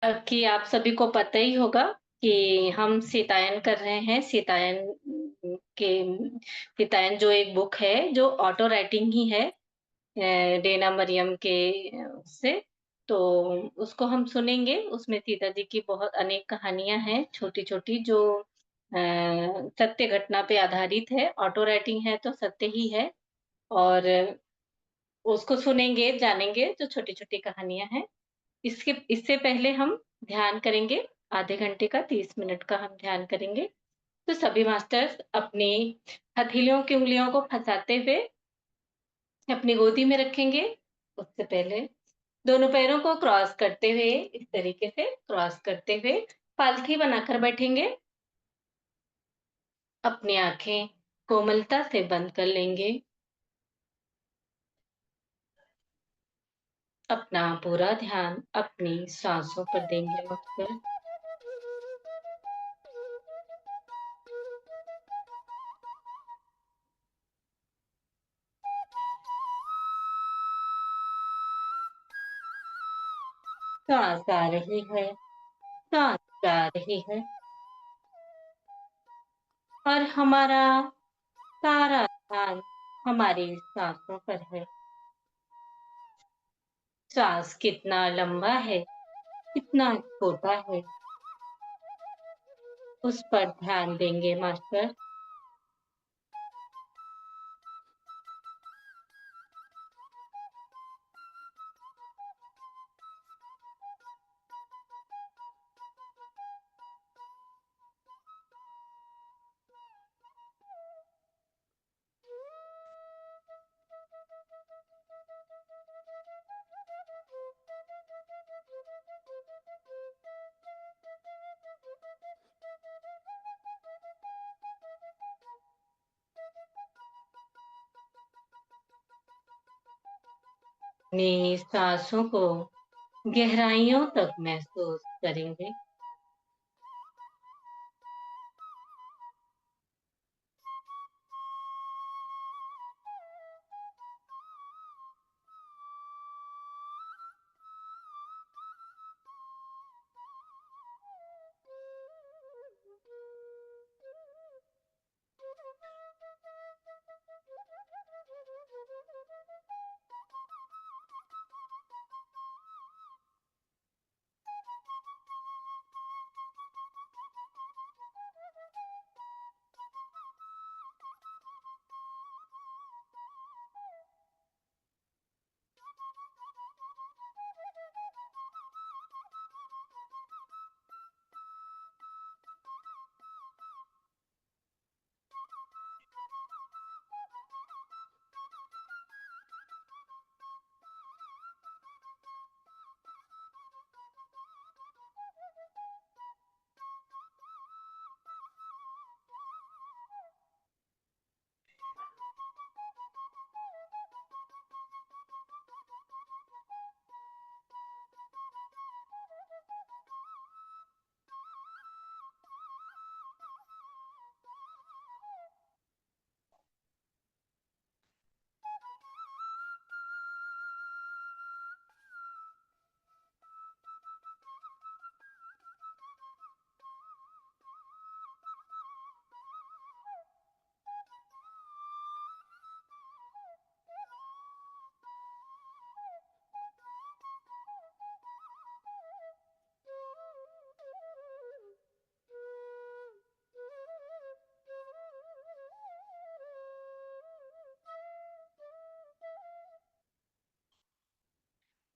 कि आप सभी को पता ही होगा कि हम सीतायन कर रहे हैं। के सीतायन जो एक बुक है, जो ऑटो राइटिंग ही है, डेना मरियम के उससे। तो उसको हम सुनेंगे। उसमें सीता जी की बहुत अनेक कहानियाँ हैं, छोटी-छोटी, जो सत्य घटना पे आधारित है। ऑटो राइटिंग है तो सत्य ही है। और उसको सुनेंगे, जानेंगे, जो छोटी-छोटी कहानियाँ हैं। इससे पहले हम ध्यान करेंगे। आधे घंटे का, 30 मिनट का हम ध्यान करेंगे। तो सभी मास्टर्स अपनी हथेलियों की उँगलियों को फँसाते हुए अपनी गोदी में रखेंगे। उससे पहले दोनों पैरों को क्रॉस करते हुए, इस तरीके से क्रॉस करते हुए पालथी बनाकर बैठेंगे। अपनी आँखें कोमलता से बंद कर लेंगे। अपना पूरा ध्यान अपनी साँसों पर देंगे मास्टर। साँस आ रही है, साँस जा रही है, और हमारा सारा ध्यान हमारी साँसों पर है। साँस कितना लंबा है, कितना छोटा है, उस पर ध्यान देंगे मास्टर। अपनी साँसों को गहराइयों तक महसूस करेंगे।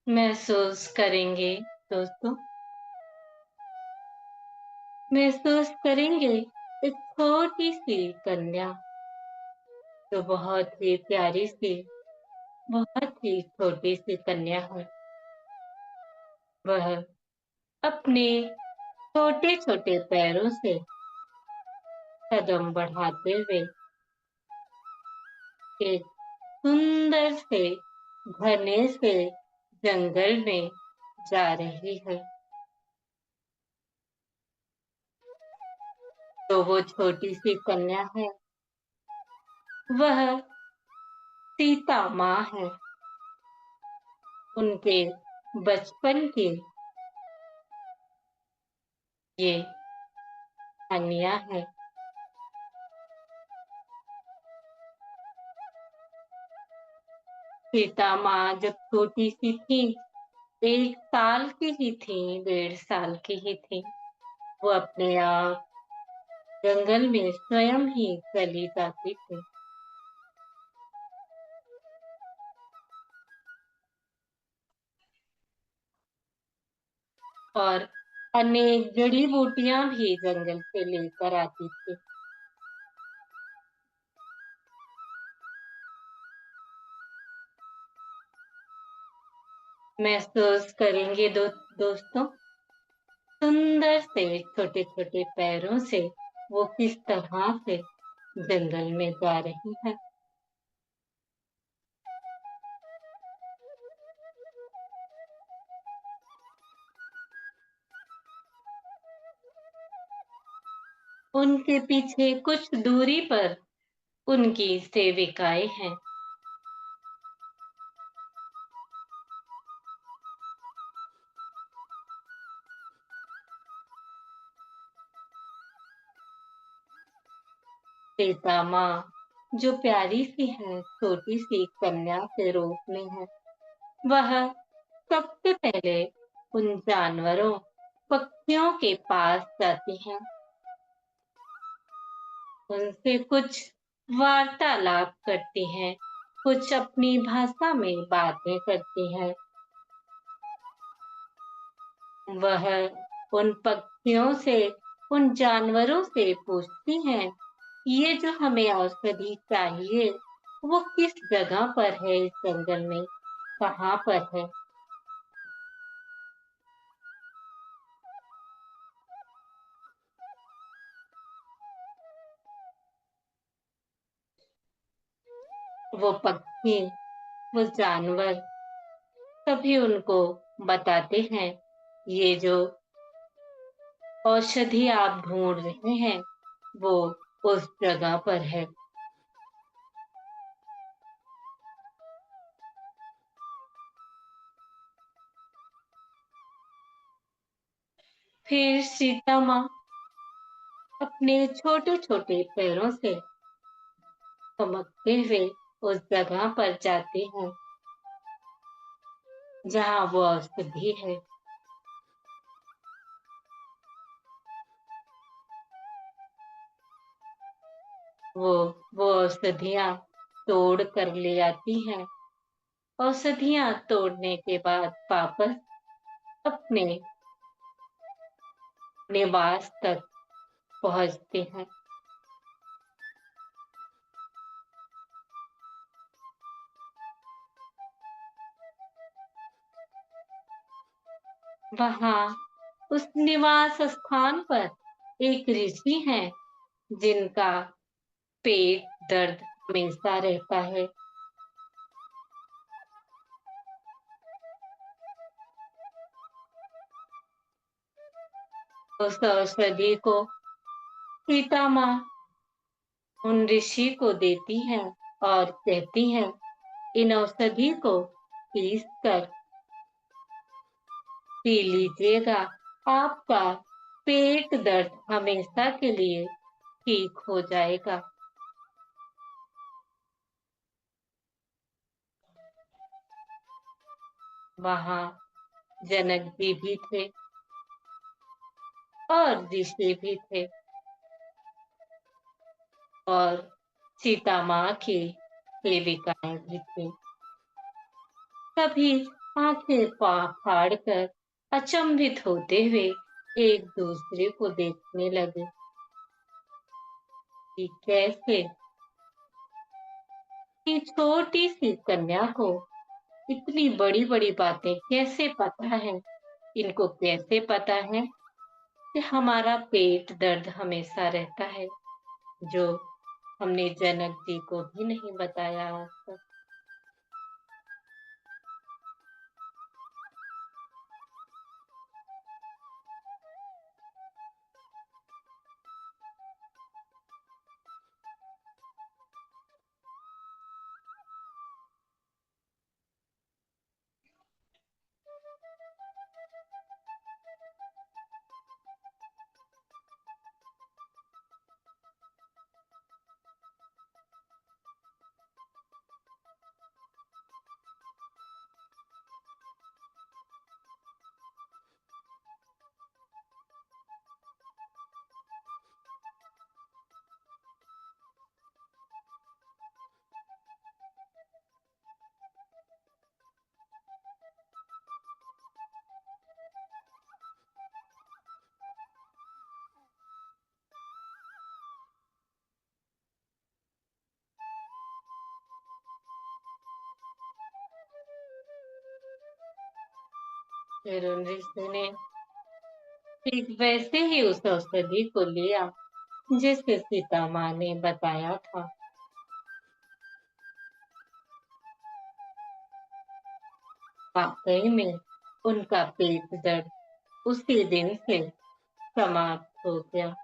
महसूस करेंगे दोस्तों, महसूस करेंगे एक छोटी-सी कन्या, जो बहुत ही प्यारी सी, बहुत ही छोटी-सी कन्या है। वह अपने छोटे-छोटे पैरों से कदम बढ़ाते हुए एक सुंदर से घने से जंगल में जा रही है। तो वो छोटी सी कन्या है, वह सीता माँ है। उनके बचपन की ये कहानियाँ हैं। सीता माँ जब छोटी सी थी, 1 साल की ही थी, 1.5 साल की ही थी, वो अपने आप जंगल में स्वयं ही चली जाती थी और अनेक जड़ी बूटियां भी जंगल से लेकर आती थी। महसूस करेंगे दोस्तों, सुंदर से छोटे छोटे पैरों से वो किस तरह से जंगल में जा रही है। उनके पीछे कुछ दूरी पर उनकी सेविकाएं हैं। सीता माँ जो प्यारी सी है, छोटी सी कन्या के रूप में है, वह सबसे पहले उन जानवरों, पक्षियों के पास जाती हैं, उनसे कुछ वार्तालाप करती हैं, कुछ अपनी भाषा में बातें करती हैं। वह उन पक्षियों से, उन जानवरों से पूछती हैं, ये जो हमें औषधि चाहिए, वो किस जगह पर है इस जंगल में, कहाँ पर है? वो पक्षी, वो जानवर सभी उनको बताते हैं, ये जो औषधि आप ढूंढ रहे हैं, वो उस जगह पर है। फिर सीता माँ अपने छोटे छोटे पैरों से चमकते हुए उस जगह पर जाते हैं जहाँ वो औषधि है। वो वो औषधियाँ तोड़ कर ले आती हैं। औषधियाँ तोड़ने के बाद वापस अपने निवास तक पहुँचते हैं। वहाँ उस निवास स्थान पर एक ऋषि हैं जिनका पेट दर्द हमेशा रहता है। उस औषधि को सीता माँ उन ऋषि को देती हैं और कहती हैं, इन औषधि को पीस कर पी लीजिएगा, आपका पेट दर्द हमेशा के लिए ठीक हो जाएगा। वहाँ जनक जी भी थे और ऋषि भी थे और सीता माँ की सेविकाएं भी थी। सभी आंखें फाड़ कर अचंभित होते हुए एक दूसरे को देखने लगे कि कैसे कि छोटी सी कन्या को इतनी बड़ी बड़ी बातें कैसे पता है। इनको कैसे पता है कि हमारा पेट दर्द हमेशा रहता है, जो हमने जनक जी को भी नहीं बताया आज तक। फिर उन ऋषि ने ठीक वैसे ही उस औषधि को लिया जैसे सीता माँ ने बताया था। वाकई में उनका पेट दर्द उसी दिन से समाप्त हो गया।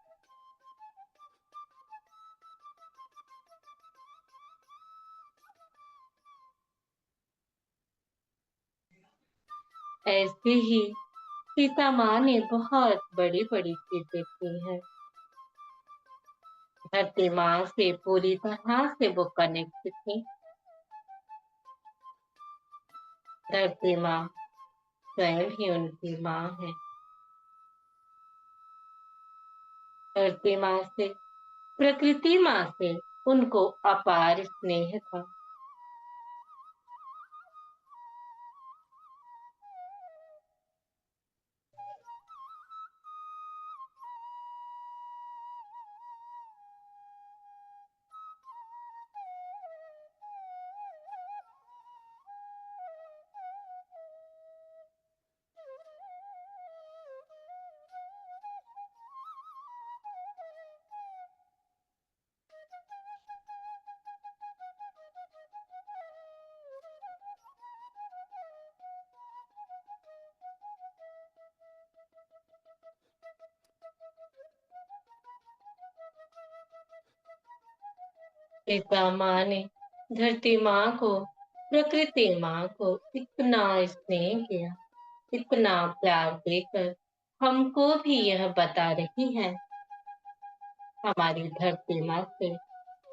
ऐसे ही सीता माँ ने बहुत बड़ी बड़ी चीजें की हैं। धरती माँ से पूरी तरह से वो कनेक्ट थी। धरती माँ स्वयं ही उनकी माँ है। धरती माँ से, प्रकृति माँ से उनको अपार स्नेह था। सीता माँ ने धरती माँ को, प्रकृति माँ को इतना स्नेह किया, इतना प्यार देकर हमको भी यह बता रही है, हमारी धरती माँ से,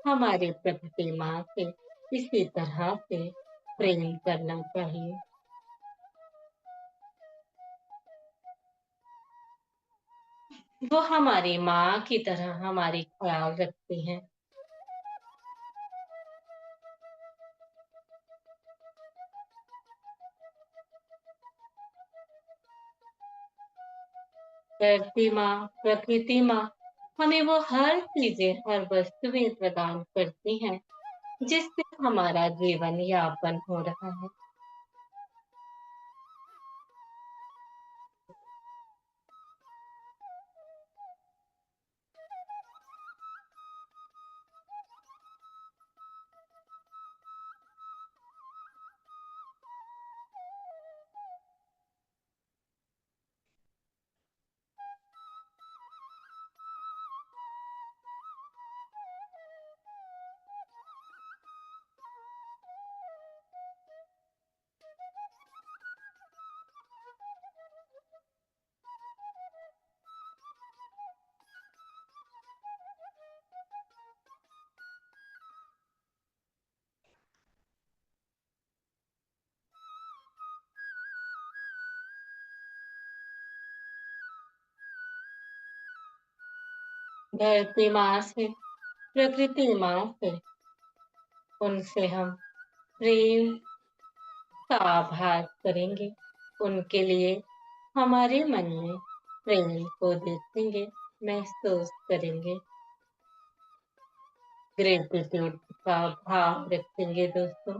हमारी प्रकृति माँ से इसी तरह से प्रेम करना चाहिए। वो हमारी माँ की तरह हमारी ख्याल रखती हैं। धरती माँ, प्रकृति माँ हमें वो हर चीजें, हर वस्तुएं प्रदान करती हैं जिससे हमारा जीवन यापन हो रहा है। धरती माँ से, प्रकृति माँ से, उनसे हम प्रेम का आभार करेंगे। उनके लिए हमारे मन में प्रेम को देखेंगे, महसूस करेंगे, ग्रेटिट्यूड का भाव रखेंगे दोस्तों।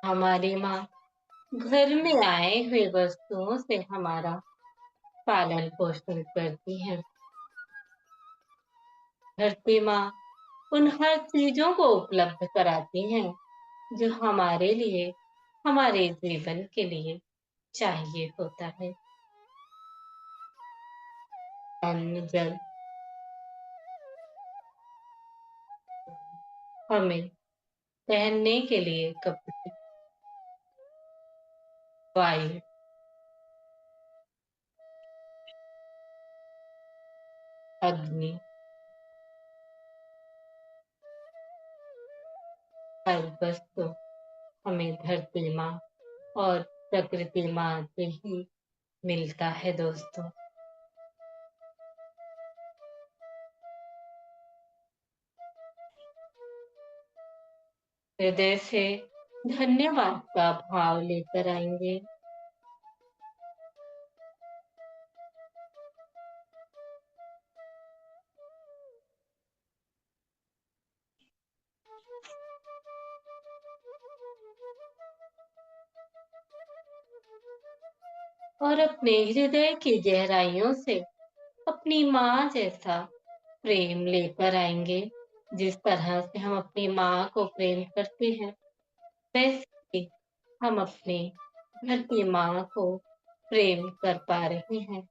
हमारी माँ घर में आए हुए वस्तुओं से हमारा पालन पोषण करती है। धरती माँ उन हर चीजों को उपलब्ध कराती हैं जो हमारे लिए, हमारे जीवन के लिए चाहिए होता है। अन्न, जल, हमें पहनने के लिए कपड़े, वायु, अग्नि, हर वस्तु हमें धरती माँ और प्रकृति माँ से ही मिलता है दोस्तों। हृदय से धन्यवाद का भाव लेकर आएँगे। और अपने हृदय की गहराइयों से अपनी माँ जैसा प्रेम लेकर आएँगे। जिस तरह से हम अपनी माँ को प्रेम करते हैं, वैसे ही हम अपने घर की माँ को प्रेम कर पा रहे हैं।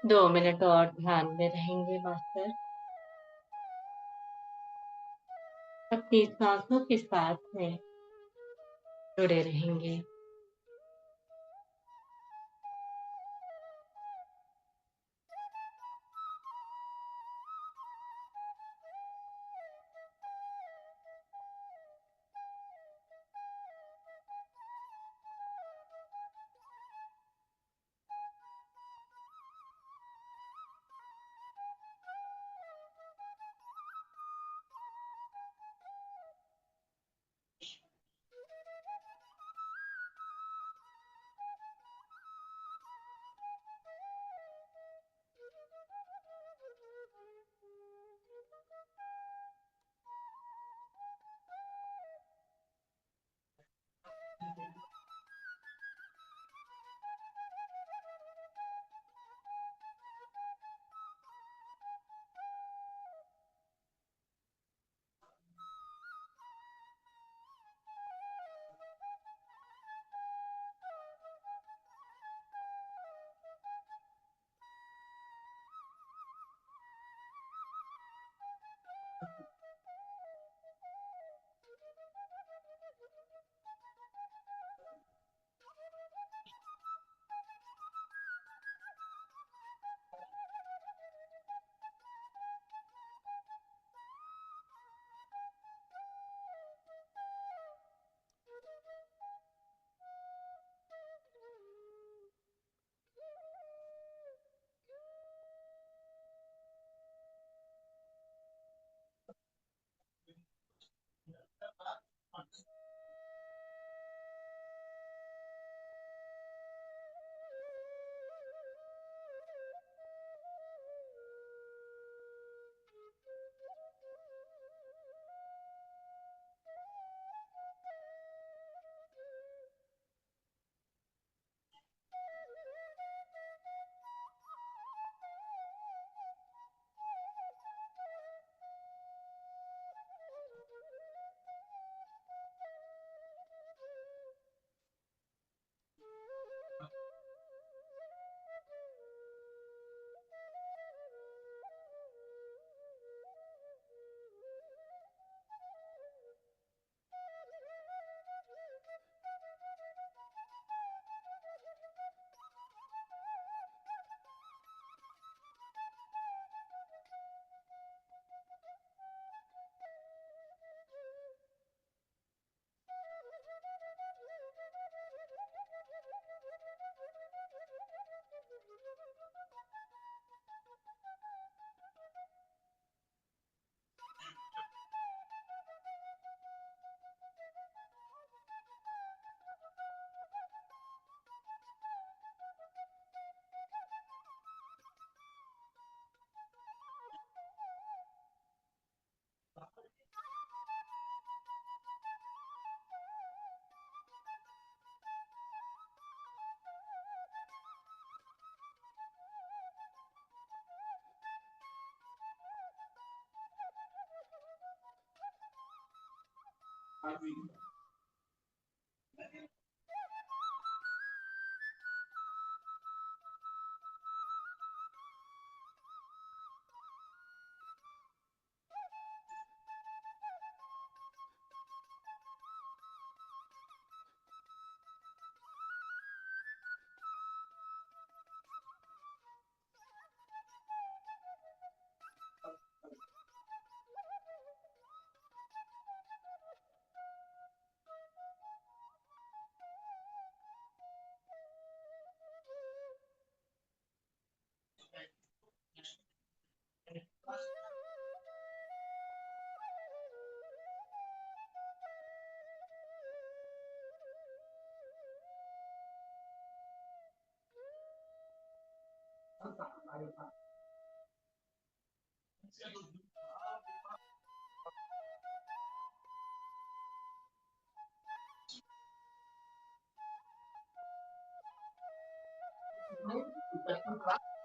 2 मिनट और ध्यान में रहेंगे मास्टर। अपनी सांसों के साथ में जुड़े रहेंगे।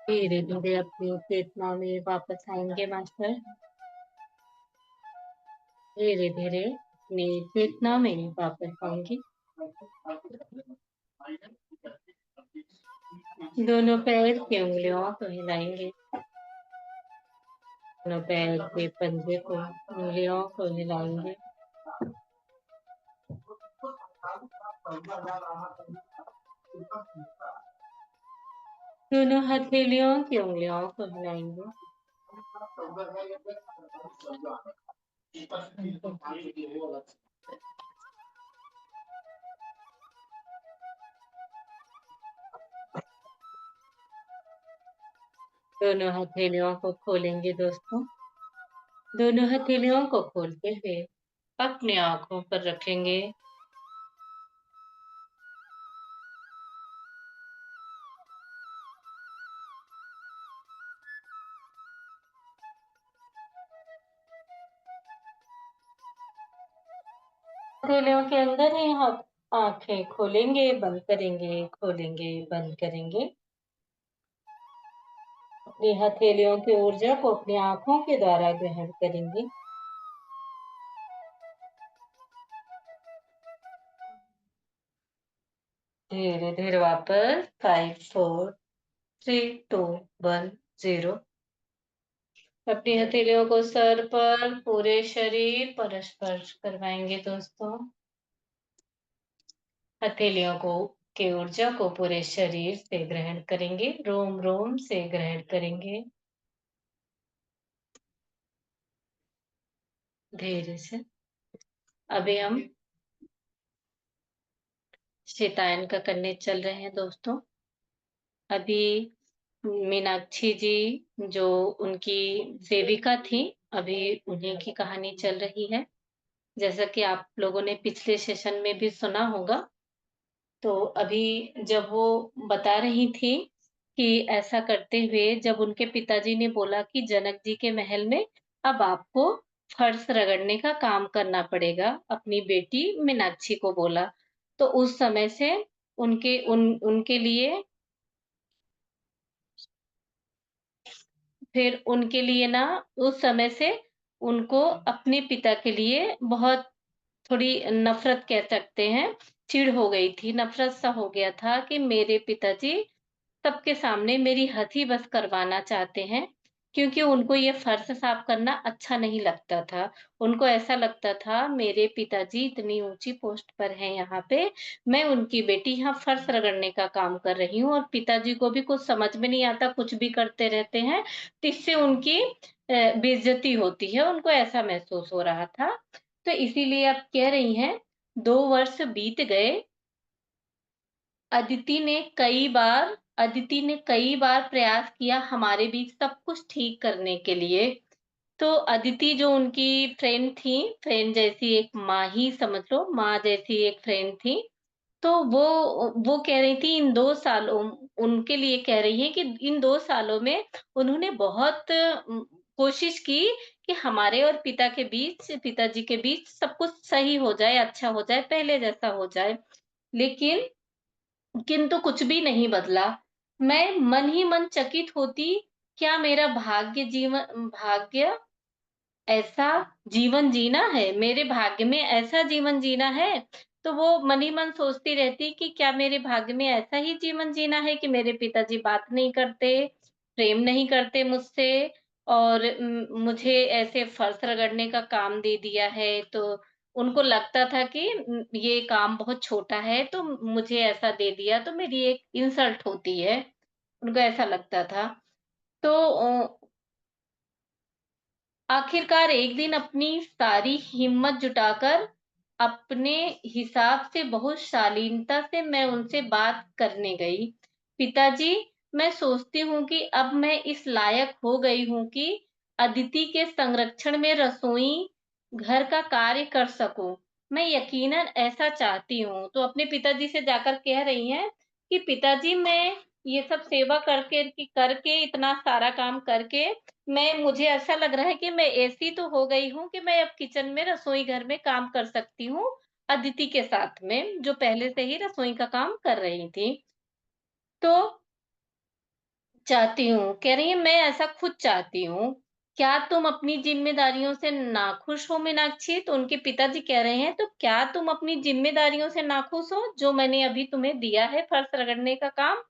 धीरे धीरे अपनी चेतना में वापस आएंगे मास्टर। धीरे धीरे अपनी चेतना में वापस आएंगे। दोनों पैर की उंगलियों को हिलाएंगे। दोनों पैर के पंजे को, उंगलियों को हिलाएंगे। दोनों हथेलियों की उंगलियों को हिलाएंगे। दोनों हथेलियों को खोलेंगे दोस्तों। दोनों हथेलियों को खोलते हुए अपनी आंखों पर रखेंगे। हथेलियों के अंदर ही हम आंखें खोलेंगे, बंद करेंगे, खोलेंगे, बंद करेंगे। अपनी हथेलियों की ऊर्जा को अपनी आंखों के द्वारा ग्रहण करेंगे। धीरे धीरे वापस 5 4 3 2 1 0। अपनी हथेलियों को सर पर, पूरे शरीर पर स्पर्श करवाएंगे दोस्तों। हथेलियों को की ऊर्जा को पूरे शरीर से ग्रहण करेंगे, रोम रोम से ग्रहण करेंगे। धीरे से अभी हम शैतान का करने चल रहे हैं दोस्तों। अभी मीनाक्षी जी जो उनकी सेविका थी, अभी उन्हीं की कहानी चल रही है। जैसा कि आप लोगों ने पिछले सेशन में भी सुना होगा। तो अभी जब वो बता रही थी कि ऐसा करते हुए जब उनके पिताजी ने बोला कि जनक जी के महल में अब आपको फर्श रगड़ने का काम करना पड़ेगा, अपनी बेटी मीनाक्षी को बोला। तो उस समय से उनके लिए, फिर उनके लिए ना, उस समय से उनको अपने पिता के लिए बहुत थोड़ी नफरत कह सकते हैं, चिढ़ हो गई थी, नफरत सा हो गया था कि मेरे पिताजी सबके सामने मेरी हंसी बस करवाना चाहते हैं, क्योंकि उनको ये फर्श साफ करना अच्छा नहीं लगता था। उनको ऐसा लगता था मेरे पिताजी इतनी ऊंची पोस्ट पर हैं यहाँ पे, मैं उनकी बेटी यहाँ फर्श रगड़ने का काम कर रही हूँ और पिताजी को भी कुछ समझ में नहीं आता, कुछ भी करते रहते हैं, तो इससे उनकी बेइज्जती होती है, उनको ऐसा महसूस हो रहा था। तो इसीलिए आप कह रही हैं 2 वर्ष बीत गए। अदिति ने कई बार प्रयास किया हमारे बीच सब कुछ ठीक करने के लिए। तो अदिति जो उनकी फ्रेंड थी, फ्रेंड जैसी एक माँ ही समझ लो, माँ जैसी एक फ्रेंड थी। तो वो कह रही थी इन 2 सालों, उनके लिए कह रही है कि इन 2 सालों में उन्होंने बहुत कोशिश की कि हमारे और पिताजी के बीच सब कुछ सही हो जाए, अच्छा हो जाए, पहले जैसा हो जाए। लेकिन किंतु कुछ भी नहीं बदला। मैं मन ही मन चकित होती, क्या मेरा भाग्य ऐसा जीवन जीना है, मेरे भाग्य में ऐसा जीवन जीना है। तो वो मन ही मन सोचती रहती कि क्या मेरे भाग्य में ऐसा ही जीवन जीना है कि मेरे पिताजी बात नहीं करते, प्रेम नहीं करते मुझसे, और मुझे ऐसे फर्श रगड़ने का काम दे दिया है। तो उनको लगता था कि ये काम बहुत छोटा है, तो मुझे ऐसा दे दिया तो मेरी एक इंसल्ट होती है, उनको ऐसा लगता था। तो आखिरकार एक दिन अपनी सारी हिम्मत जुटाकर अपने हिसाब से बहुत शालीनता से मैं उनसे बात करने गई। पिताजी, मैं सोचती हूँ कि अब मैं इस लायक हो गई हूँ कि अदिति के संरक्षण में रसोई घर का कार्य कर सकूं। मैं यकीनन ऐसा चाहती हूँ। तो अपने पिताजी से जाकर कह रही हैं कि पिताजी, मैं ये सब सेवा करके इतना सारा काम करके मुझे ऐसा लग रहा है कि मैं ऐसी तो हो गई हूँ कि मैं अब किचन में रसोई घर में काम कर सकती हूँ, अदिति के साथ में, जो पहले से ही रसोई का काम कर रही थी। तो चाहती हूँ, कह रही है मैं ऐसा खुद चाहती हूँ। क्या तुम अपनी ज़िम्मेदारियों से नाखुश हो मीनाक्षी? तो उनके पिताजी कह रहे हैं, तो क्या तुम अपनी ज़िम्मेदारियों से नाखुश हो, जो मैंने अभी तुम्हें दिया है फर्श रगड़ने का काम?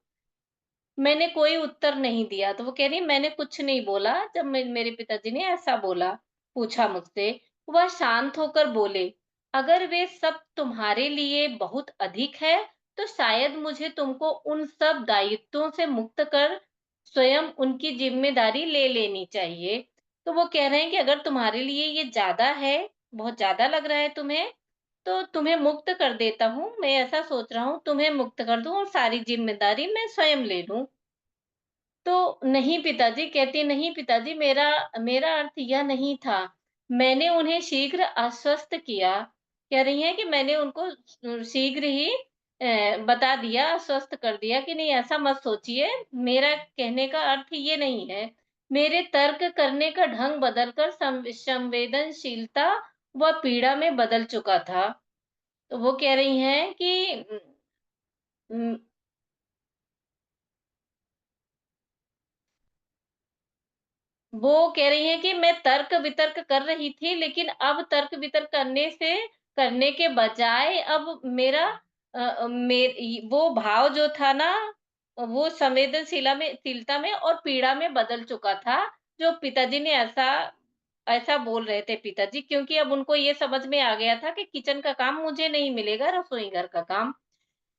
मैंने कोई उत्तर नहीं दिया, तो वो कह रही है मैंने कुछ नहीं बोला जब मेरे पिताजी ने ऐसा बोला, पूछा मुझसे। वह शांत होकर बोले, अगर वे सब तुम्हारे लिए बहुत अधिक है, तो शायद मुझे तुमको उन सब दायित्वों से मुक्त कर स्वयं उनकी जिम्मेदारी ले लेनी चाहिए। तो वो कह रहे हैं कि अगर तुम्हारे लिए ये ज़्यादा है, बहुत ज़्यादा लग रहा है तुम्हें, तो तुम्हें मुक्त कर देता हूँ। मैं ऐसा सोच रहा हूँ तुम्हें मुक्त कर दूँ और सारी जिम्मेदारी मैं स्वयं ले लूँ। तो नहीं पिताजी, कहती नहीं पिताजी, मेरा मेरा अर्थ यह नहीं था। मैंने उन्हें शीघ्र आश्वस्त किया। कह रही हैं कि मैंने उनको शीघ्र ही बता दिया, आश्वस्त कर दिया कि नहीं ऐसा मत सोचिए, मेरा कहने का अर्थ ये नहीं है। मेरे तर्क करने का ढंग बदलकर संवेदनशीलता व पीड़ा में बदल चुका था। तो वो कह रही हैं कि उम, वो कह रही हैं कि मैं तर्क-वितर्क कर रही थी, लेकिन अब तर्क-वितर्क करने के बजाय अब मेरा अ अ, मे इ वो भाव जो था ना, वो शीलता में और पीड़ा में बदल चुका था, जो पिताजी ने ऐसा ऐसा बोल रहे थे पिताजी, क्योंकि अब उनको ये समझ में आ गया था कि किचन का काम मुझे नहीं मिलेगा, रसोई घर का काम।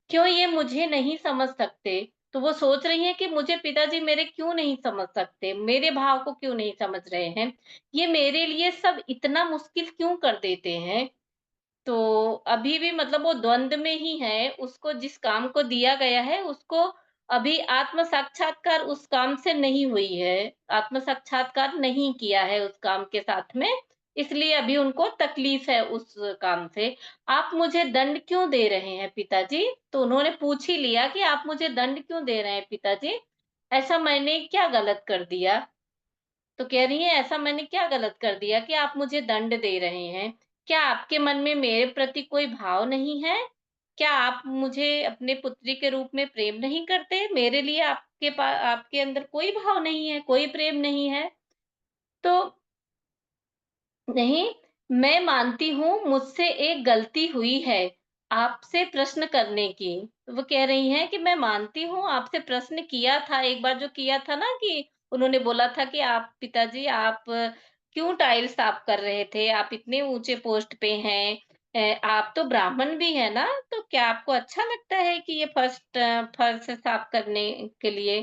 क्यों ये मुझे नहीं समझ सकते? तो वो सोच रही हैं कि मुझे पिताजी मेरे क्यों नहीं समझ सकते? मेरे भाव को क्यों नहीं समझ रहे हैं? ये मेरे लिए सब इतना मुश्किल क्यों कर देते हैं? तो अभी भी मतलब वो द्वंद में ही है, उसको जिस काम को दिया गया है, उसको अभी आत्म साक्षात्कार उस काम से नहीं हुई है। आत्म साक्षात्कार नहीं किया है उस काम के साथ में, इसलिए अभी उनको तकलीफ है उस काम से। आप मुझे दंड क्यों दे रहे हैं पिताजी? तो उन्होंने पूछ ही लिया कि आप मुझे दंड क्यों दे रहे हैं पिताजी? ऐसा मैंने क्या गलत कर दिया? तो कह रही हैं ऐसा मैंने क्या गलत कर दिया कि आप मुझे दंड दे रहे हैं? क्या आपके मन में मेरे प्रति कोई भाव नहीं है? क्या आप मुझे अपने पुत्री के रूप में प्रेम नहीं करते? मेरे लिए आपके अंदर कोई भाव नहीं है, कोई प्रेम नहीं है? तो नहीं, मैं मानती हूँ मुझसे एक गलती हुई है, आपसे प्रश्न करने की। वो कह रही हैं कि मैं मानती हूँ आपसे प्रश्न किया था, एक बार जो किया था ना कि उन्होंने बोला था कि आप पिताजी आप क्यों टाइल साफ कर रहे थे? आप इतने ऊँचे पोस्ट पे हैं, आप तो ब्राह्मण भी हैं ना, तो क्या आपको अच्छा लगता है कि ये फर्श साफ करने के लिए?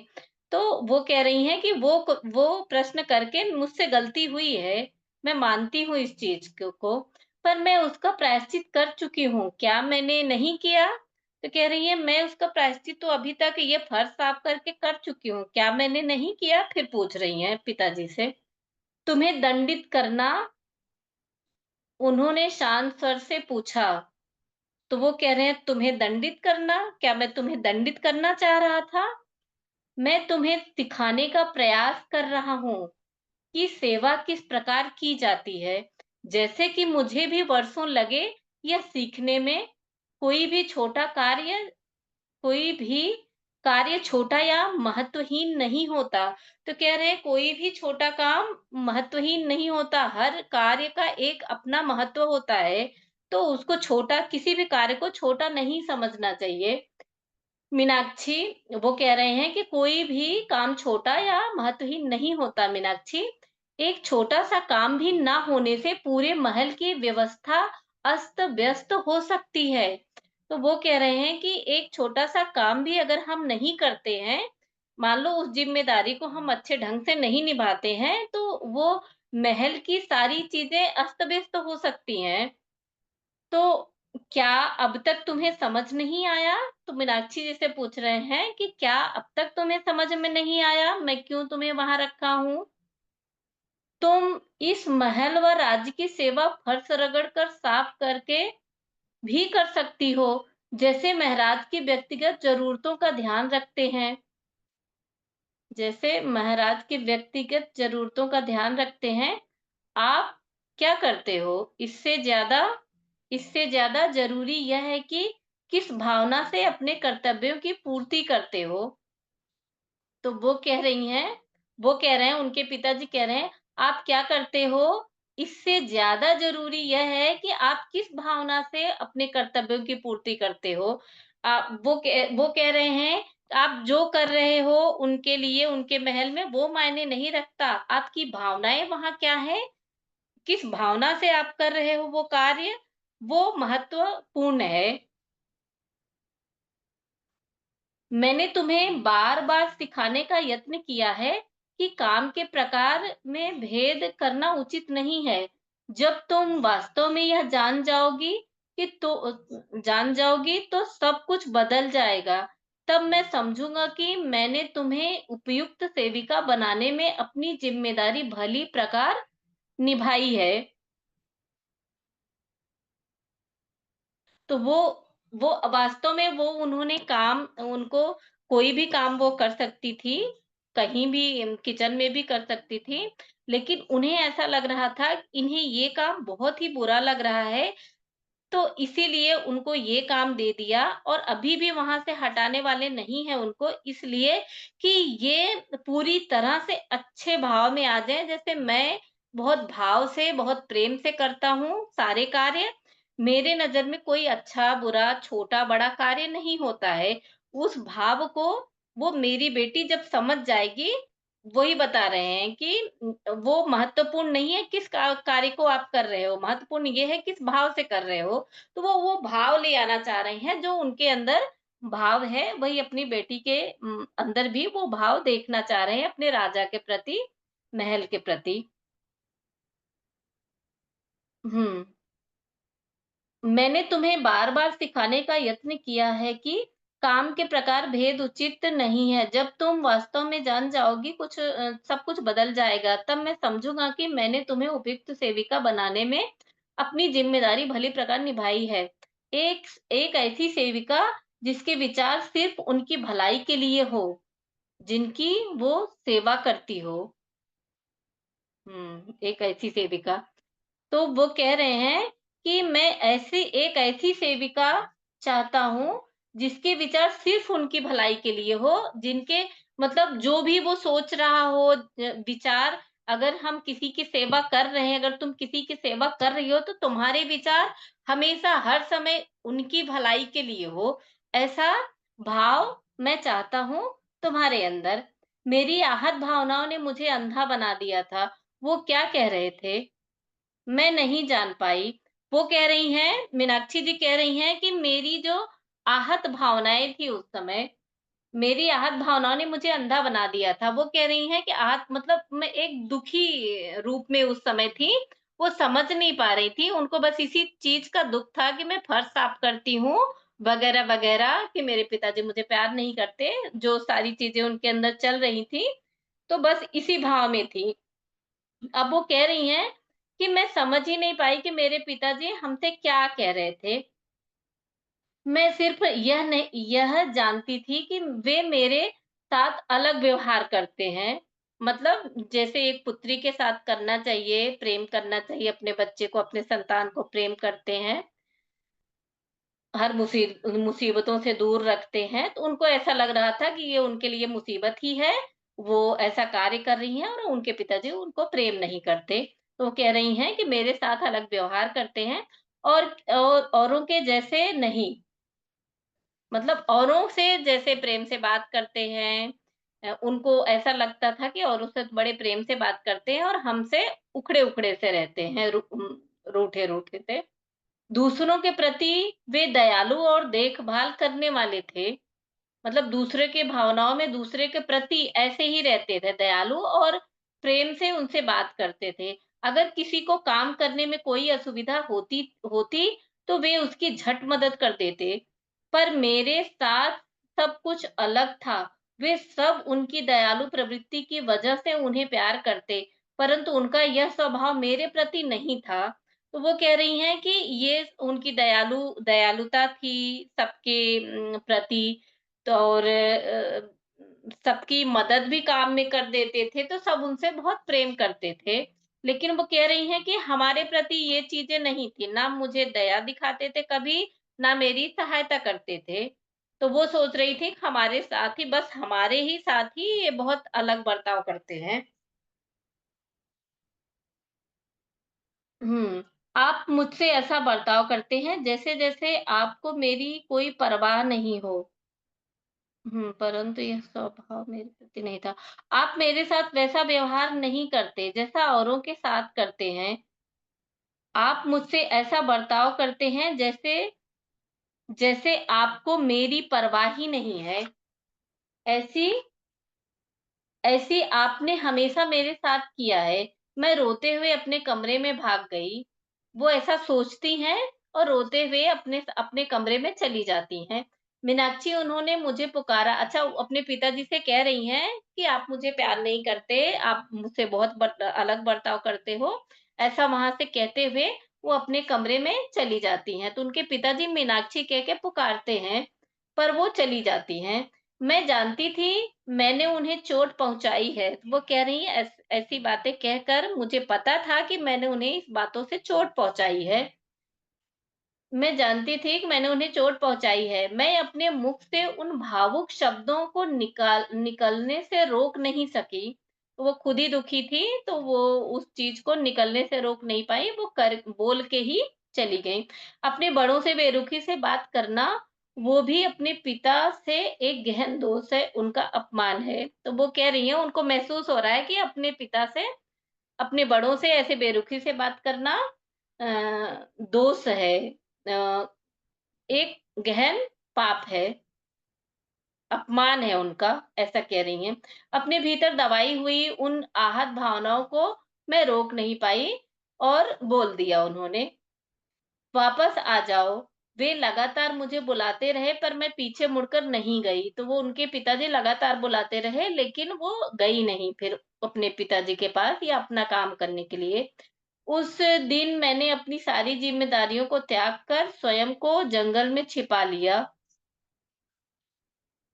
तो वो कह रही हैं कि वो प्रश्न करके मुझसे गलती हुई है, मैं मानती हूँ इस चीज़ को, पर मैं उसका प्रायश्चित कर चुकी हूँ। क्या मैंने नहीं किया? तो कह रही है मैं उसका प्रायश्चित तो अभी तक ये फर्श साफ करके कर चुकी हूँ। क्या मैंने नहीं किया? फिर पूछ रही हैं पिताजी से। तुम्हें दंडित करना, उन्होंने शांत स्वर से पूछा। तो वो कह रहे हैं तुम्हें दंडित करना? क्या मैं तुम्हें दंडित करना चाह रहा था? मैं तुम्हें सिखाने का प्रयास कर रहा हूँ कि सेवा किस प्रकार की जाती है। जैसे कि मुझे भी वर्षों लगे यह सीखने में, कोई भी छोटा कार्य कोई भी कार्य छोटा या महत्वहीन नहीं होता। तो कह रहे हैं कोई भी छोटा काम महत्वहीन नहीं होता, हर कार्य का एक अपना महत्व होता है। तो उसको छोटा किसी भी कार्य को छोटा नहीं समझना चाहिए। मीनाक्षी, वो कह रहे हैं कि कोई भी काम छोटा या महत्वहीन नहीं होता मीनाक्षी। एक छोटा-सा काम भी ना होने से पूरे महल की व्यवस्था अस्त-व्यस्त हो सकती है। तो वो कह रहे हैं कि एक छोटा-सा काम भी अगर हम नहीं करते हैं, मान लो उस ज़िम्मेदारी को हम अच्छे ढंग से नहीं निभाते हैं, तो वो महल की सारी चीज़ें अस्त-व्यस्त हो सकती हैं। तो क्या अब तक तुम्हें समझ नहीं आया? तो मीनाक्षी जी से पूछ रहे हैं कि क्या अब तक तुम्हें समझ में नहीं आया, मैं क्यों तुम्हें वहाँ रखा हूँ? तुम इस महल व राज्य की सेवा फर्श रगड़ कर साफ करके भी कर सकती हो, जैसे महाराज की व्यक्तिगत ज़रूरतों का ध्यान रखते हैं। जैसे महाराज के व्यक्तिगत ज़रूरतों का ध्यान रखते हैं, आप क्या करते हो? इससे ज़्यादा ज़रूरी यह है कि किस भावना से अपने कर्तव्यों की पूर्ति करते हो। तो वो कह रहे हैं उनके पिताजी कह रहे हैं, "आप क्या करते हो? इससे ज़्यादा ज़रूरी यह है कि आप किस भावना से अपने कर्तव्यों की पूर्ति करते हो।" वो कह रहे हैं, "आप जो कर रहे हो उनके लिए उनके महल में वो मायने नहीं रखता, आपकी भावनाएँ वहाँ क्या हैं, किस भावना से आप कर रहे हो वो कार्य, वो महत्वपूर्ण है।" मैंने तुम्हें बार-बार सिखाने का यत्न किया है कि काम के प्रकार में भेद करना उचित नहीं है। जब तुम वास्तव में यह जान जाओगी तो सब कुछ बदल जाएगा। तब मैं समझूंगा कि मैंने तुम्हें उपयुक्त सेविका बनाने में अपनी जिम्मेदारी भली प्रकार निभाई है। तो वो वास्तव में वो उन्होंने काम उनको कोई भी काम वो कर सकती थी, कहीं भी किचन में भी कर सकती थी, लेकिन उन्हें ऐसा लग रहा था, इन्हें ये काम बहुत ही बुरा लग रहा है, तो इसीलिए उनको ये काम दे दिया और अभी भी वहाँ से हटाने वाले नहीं हैं उनको, इसलिए कि ये पूरी तरह से अच्छे भाव में आ जाएँ। जैसे मैं बहुत भाव से, बहुत प्रेम से करता हूँ सारे कार्य, मेरे नज़र में कोई अच्छा, बुरा, छोटा-बड़ा कार्य नहीं होता है। उस भाव को वो मेरी बेटी जब समझ जाएगी, वही बता रहे हैं कि वो महत्वपूर्ण नहीं है किस कार्य को आप कर रहे हो, महत्वपूर्ण ये है किस भाव से कर रहे हो। तो वो भाव ले आना चाह रहे हैं, जो उनके अंदर भाव है, वही अपनी बेटी के अंदर भी वो भाव देखना चाह रहे हैं अपने राजा के प्रति, महल के प्रति। हुँ। मैंने तुम्हें बार-बार सिखाने का यत्न किया है कि काम के प्रकार भेद उचित नहीं है। जब तुम वास्तव में जान जाओगी सब कुछ बदल जाएगा। तब मैं समझूँगा कि मैंने तुम्हें उपयुक्त सेविका बनाने में अपनी ज़िम्मेदारी भली प्रकार निभाई है। एक ऐसी सेविका जिसके विचार सिर्फ़ उनकी भलाई के लिए हो, जिनकी वो सेवा करती हो। एक ऐसी सेविका। तो वो कह रहे हैं कि मैं ऐसी सेविका चाहता हूँ, जिसके विचार सिर्फ़ उनकी भलाई के लिए हो, जिनके मतलब जो भी वो सोच रहा हो विचार अगर हम किसी की सेवा कर रहे हैं, अगर तुम किसी की सेवा कर रही हो, तो तुम्हारे विचार हमेशा हर समय उनकी भलाई के लिए हो। ऐसा भाव मैं चाहता हूँ तुम्हारे अंदर। मेरी आहत भावनाओं ने मुझे अंधा बना दिया था। वो क्या कह रहे थे? मैं नहीं जान पाई। वो कह रही हैं मीनाक्षी जी कह रही हैं कि मेरी जो आहत भावनाएँ थी उस समय, मेरी आहत भावनाओं ने मुझे अंधा बना दिया था। वो कह रही हैं कि आहत मतलब मैं एक दुखी रूप में उस समय थी, वो समझ नहीं पा रही थी। उनको बस इसी चीज़ का दुःख था कि मैं फर्श साफ करती हूँ, वगैरह-वगैरह कि मेरे पिताजी मुझे प्यार नहीं करते, जो सारी चीज़ें उनके अंदर चल रही थी, तो बस इसी भाव में थी। अब वो कह रही हैं कि मैं समझ ही नहीं पाई कि मेरे पिताजी हमसे क्या कह रहे थे। मैं सिर्फ़ यह जानती थी कि वे मेरे साथ अलग व्यवहार करते हैं। मतलब जैसे एक पुत्री के साथ करना चाहिए, प्रेम करना चाहिए, अपने बच्चे को, अपने संतान को प्रेम करते हैं। हर मुसीबतों से दूर रखते हैं, तो उनको ऐसा लग रहा था कि ये उनके लिए मुसीबत ही है, वो ऐसा कार्य कर रही हैं और उनके पिताजी उनको प्रेम नहीं करते। तो वो कह रही हैं कि मेरे साथ अलग व्यवहार करते हैं और औरों के जैसे नहीं। मतलब औरों से जैसे प्रेम से बात करते हैं उनको ऐसा लगता था कि औरों से बड़े प्रेम से बात करते हैं और हमसे उखड़े-उखड़े से रहते हैं, रूठे-रूठे से। दूसरों के प्रति वे दयालु और देखभाल करने वाले थे। मतलब दूसरे के भावनाओं में दूसरे के प्रति ऐसे ही रहते थे, दयालु और प्रेम से उनसे बात करते थे। अगर किसी को काम करने में कोई असुविधा होती होती, तो वे उसकी झट मदद कर देते। पर मेरे साथ सब कुछ अलग था। वे सब उनकी दयालु प्रवृत्ति की वजह से उन्हें प्यार करते, परंतु उनका यह स्वभाव मेरे प्रति नहीं था। तो वो कह रही हैं कि ये उनकी दयालुता थी सबके प्रति तो और सबकी मदद भी काम में कर देते थे, तो सब उनसे बहुत प्रेम करते थे। लेकिन वो कह रही हैं कि हमारे प्रति ये चीज़ें नहीं थी, ना मुझे दया दिखाते थे कभी, ना मेरी सहायता करते थे। तो वो सोच रही थी कि हमारे साथ ही बस हमारे ही साथ ही ये बहुत अलग बर्ताव करते हैं। हुँ, आप मुझसे ऐसा बर्ताव करते हैं जैसे-जैसे आपको मेरी कोई परवाह नहीं हो। परंतु यह स्वभाव मेरे प्रति नहीं था। आप मेरे साथ वैसा व्यवहार नहीं करते, जैसा औरों के साथ करते हैं। आप मुझसे ऐसा बर्ताव करते हैं जैसे जैसे आपको मेरी परवाह ही नहीं है। ऐसी ऐसी आपने हमेशा मेरे साथ किया है। मैं रोते हुए अपने कमरे में भाग गई। वो ऐसा सोचती हैं और रोते हुए अपने अपने कमरे में चली जाती हैं। मीनाक्षी उन्होंने मुझे पुकारा, अच्छा वो अपने पिताजी से कह रही हैं कि आप मुझे प्यार नहीं करते, आप मुझसे बहुत अलग बर्ताव करते हो। ऐसा वहाँ से कहते हुए वो अपने कमरे में चली जाती हैं। तो उनके पिताजी मीनाक्षी कह के पुकारते हैं, पर वो चली जाती हैं। मैं जानती थी मैंने उन्हें चोट पहुँचाई है। वो कह रही हैं ऐसी बातें कहकर मुझे पता था कि मैंने उन्हें इस बातों से चोट पहुँचाई है। मैं जानती थी कि मैंने उन्हें चोट पहुँचाई है। मैं अपने मुख से उन भावुक शब्दों को निकलने से रोक नहीं सकी। वो खुद ही दुखी थी, तो वो उस चीज़ को निकलने से रोक नहीं पाई, वो कर बोल के ही चली गईं। अपने बड़ों से बेरुखी से बात करना, वो भी अपने पिता से एक गहन दोष है, उनका अपमान है। तो वो कह रही हैं उनको महसूस हो रहा है कि अपने पिता से अपने बड़ों से ऐसे बेरुखी से बात करना दोष है। एक गहन पाप है, अपमान है उनका, ऐसा कह रही हैं। अपने भीतर दबाई हुई उन आहत भावनाओं को मैं रोक नहीं पाई और बोल दिया उन्होंने, "वापस आ जाओ।" वे लगातार मुझे बुलाते रहे पर मैं पीछे मुड़कर नहीं गई। तो वो उनके पिताजी लगातार बुलाते रहे लेकिन वो गई नहीं फिर अपने पिताजी के पास या अपना काम करने के लिए। उस दिन मैंने अपनी सारी ज़िम्मेदारियों को त्याग कर स्वयं को जंगल में छिपा लिया।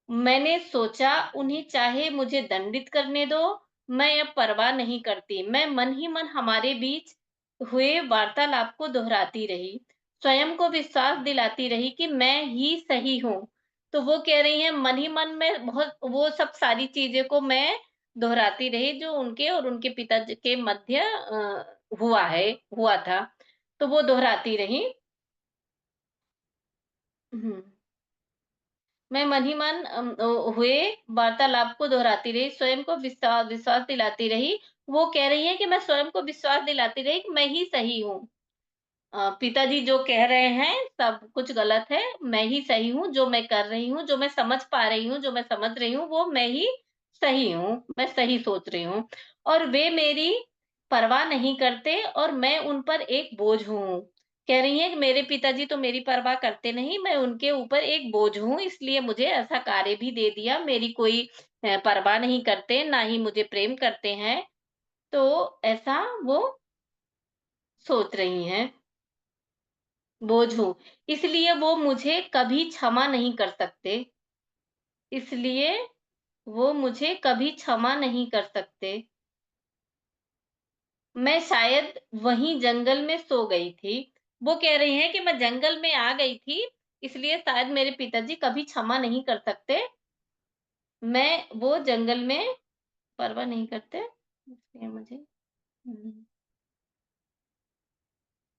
मैंने सोचा उन्हें चाहे मुझे दंडित करने दो, मैं अब परवाह नहीं करती। मैं मन ही मन हमारे बीच हुए वार्तालाप को दोहराती रही। स्वयं को विश्वास दिलाती रही कि मैं ही सही हूँ। तो वो कह रही हैं मन ही मन में बहुत वो सब सारी चीज़ें को मैं दोहराती रही जो उनके और उनके पिताजी के मध्य हुआ था। तो वो दोहराती रही। हुँ। मैं मन ही मन हुए वार्तालाप को दोहराती रही, स्वयं को विश्वास दिलाती रही। वो कह रही हैं कि मैं स्वयं को विश्वास दिलाती रही कि मैं ही सही हूँ। पिताजी जो कह रहे हैं सब कुछ गलत है, मैं ही सही हूँ, जो मैं कर रही हूँ, जो मैं समझ पा रही हूँ, जो मैं समझ रही हूँ, वो मैं ही सही हूँ, मैं सही सोच रही हूँ। और वे मेरी परवाह नहीं करते और मैं उन पर एक बोझ हूँ। कह रही हैं कि मेरे पिताजी तो मेरी परवाह करते नहीं, मैं उनके ऊपर एक बोझ हूँ, इसलिए मुझे ऐसा कार्य भी दे दिया। मेरी कोई परवाह नहीं करते, ना ही मुझे प्रेम करते हैं। तो ऐसा वो सोच रही हैं। बोझ हूँ, इसलिए वो मुझे कभी क्षमा नहीं कर सकते, इसलिए वो मुझे कभी क्षमा नहीं कर सकते। मैं शायद वहीं जंगल में सो गई थी। वो कह रही हैं कि मैं जंगल में आ गई थी, इसलिए शायद मेरे पिताजी कभी क्षमा नहीं कर सकते। मैं वो जंगल में परवाह नहीं करते, इसलिए मुझे हुँ।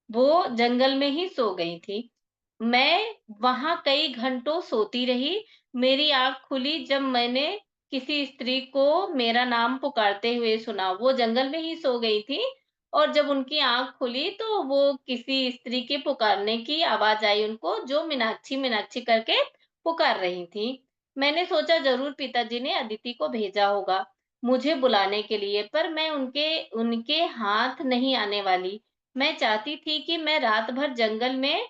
वो जंगल में ही सो गई थी। मैं वहाँ कई घंटों सोती रही। मेरी आँख खुली जब मैंने किसी स्त्री को मेरा नाम पुकारते हुए सुना। वो जंगल में ही सो गई थी और जब उनकी आँख खुली तो वो किसी स्त्री के पुकारने की आवाज़ आई उनको जो मीनाक्षी, मीनाक्षी करके पुकार रही थी। मैंने सोचा ज़रूर पिताजी ने अदिति को भेजा होगा मुझे बुलाने के लिए पर मैं उनके उनके हाथ नहीं आने वाली। मैं चाहती थी कि मैं रात भर जंगल में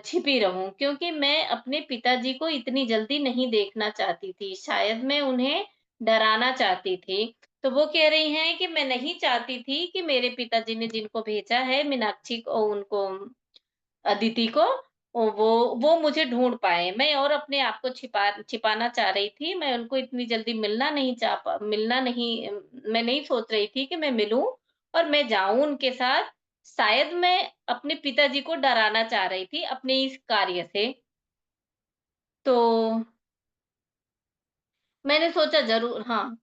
छिपी रहूँ क्योंकि मैं अपने पिताजी को इतनी जल्दी नहीं देखना चाहती थी। शायद मैं उन्हें डराना चाहती थी। तो वो कह रही हैं कि मैं नहीं चाहती थी कि मेरे पिताजी ने जिनको भेजा है मीनाक्षी को उनको अदिति को, वो मुझे ढूँढ पाएँ। मैं और अपने आप को छिपाना चाह रही थी। मैं उनको इतनी जल्दी मिलना नहीं मैं नहीं सोच रही थी कि मैं मिलूँ और मैं जाऊँ उनके साथ। शायद मैं अपने पिताजी को डराना चाह रही थी अपने इस कार्य से। तो मैंने सोचा ज़रूर हाँ।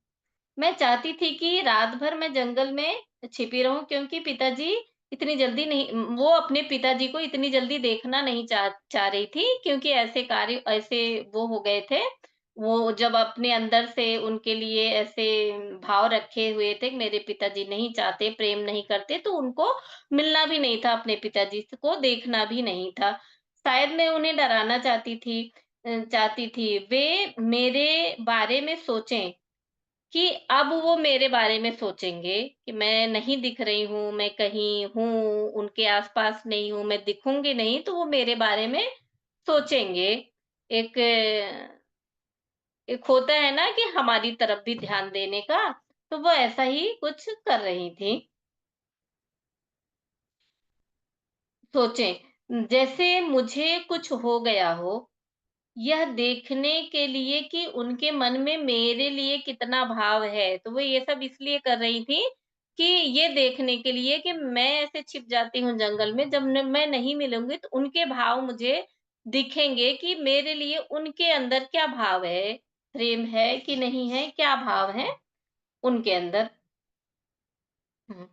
मैं चाहती थी कि रात भर मैं जंगल में छिपी रहूँ क्योंकि पिताजी इतनी जल्दी नहीं वो अपने पिताजी को इतनी जल्दी देखना नहीं चाह रही थी क्योंकि ऐसे वो हो गए थे। वो जब अपने अंदर से उनके लिए ऐसे भाव रखे हुए थे कि मेरे पिताजी नहीं चाहते, प्रेम नहीं करते तो उनको मिलना भी नहीं था अपने पिताजी को देखना भी नहीं था। शायद मैं उन्हें डराना चाहती थी। वे मेरे बारे में सोचें कि अब वो मेरे बारे में सोचेंगे कि मैं नहीं दिख रही हूँ, मैं कहीं हूँ, उनके आस-पास नहीं हूँ, मैं दिखूँगी नहीं, तो वो मेरे बारे में सोचेंगे। एक एक होता है ना कि हमारी तरफ भी ध्यान देने का, तो वो ऐसा ही कुछ कर रही थी। सोचें, जैसे मुझे कुछ हो गया हो यह देखने के लिए कि उनके मन में मेरे लिए कितना भाव है। तो वो ये सब इसलिए कर रही थी कि ये देखने के लिए कि मैं ऐसे छिप जाती हूँ जंगल में, जब न मैं नहीं मिलूँगी तो उनके भाव मुझे दिखेंगे कि मेरे लिए उनके अंदर क्या भाव है, प्रेम है कि नहीं है, क्या भाव है उनके अंदर। हुँ।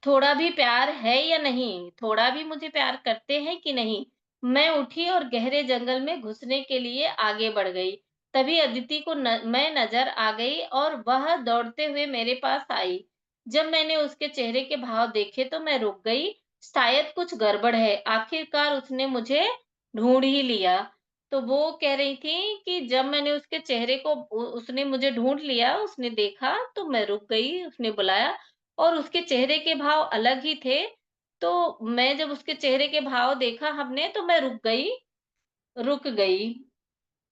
थोड़ा भी प्यार है या नहीं? थोड़ा भी मुझे प्यार करते हैं कि नहीं? मैं उठी और गहरे जंगल में घुसने के लिए आगे बढ़ गई। तभी अदिति को मैं नज़र आ गई और वह दौड़ते हुए मेरे पास आई। जब मैंने उसके चेहरे के भाव देखे तो मैं रुक गई। शायद कुछ गड़बड़ है। आखिरकार उसने मुझे ढूँढ ही लिया। तो वो कह रही थी कि जब मैंने उसके चेहरे को उ उसने मुझे ढूँढ लिया, उसने देखा तो मैं रुक गई, उसने बुलाया और उसके चेहरे के भाव अलग ही थे। तो मैं जब उसके चेहरे के भाव देखा हमने तो मैं रुक गई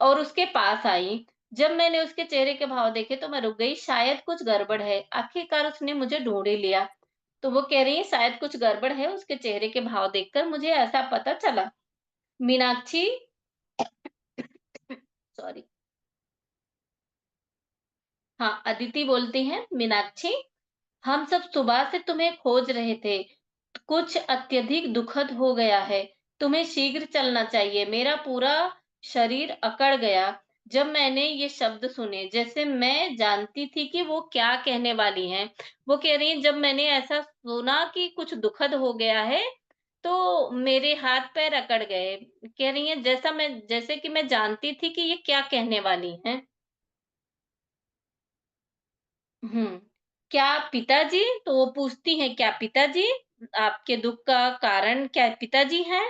और उसके पास आई। जब मैंने उसके चेहरे के भाव देखे तो मैं रुक गई, शायद कुछ गड़बड़ है। आखिरकार उसने मुझे ढूँढ ही लिया। तो वो कह रही है शायद कुछ गड़बड़ है, उसके चेहरे के भाव देखकर मुझे ऐसा पता चला। मीनाक्षी सॉरी हाँ, अदिति बोलती हैं, मीनाक्षी हम सब सुबह से तुम्हें खोज रहे थे। कुछ अत्यधिक दुखद हो गया है। तुम्हें शीघ्र चलना चाहिए। मेरा पूरा शरीर अकड़ गया जब मैंने ये शब्द सुने। जैसे मैं जानती थी कि वो क्या कहने वाली हैं। वो कह रही हैं जब मैंने ऐसा सुना कि कुछ दुखद हो गया है, तो मेरे हाथ-पैर अकड़ गए। कह रही हैं जैसे कि मैं जानती थी कि ये क्या कहने वाली हैं। हुँ। क्या पिताजी? तो वो पूछती हैं, "क्या पिताजी? आपके दुःख का कारण क्या पिताजी हैं?"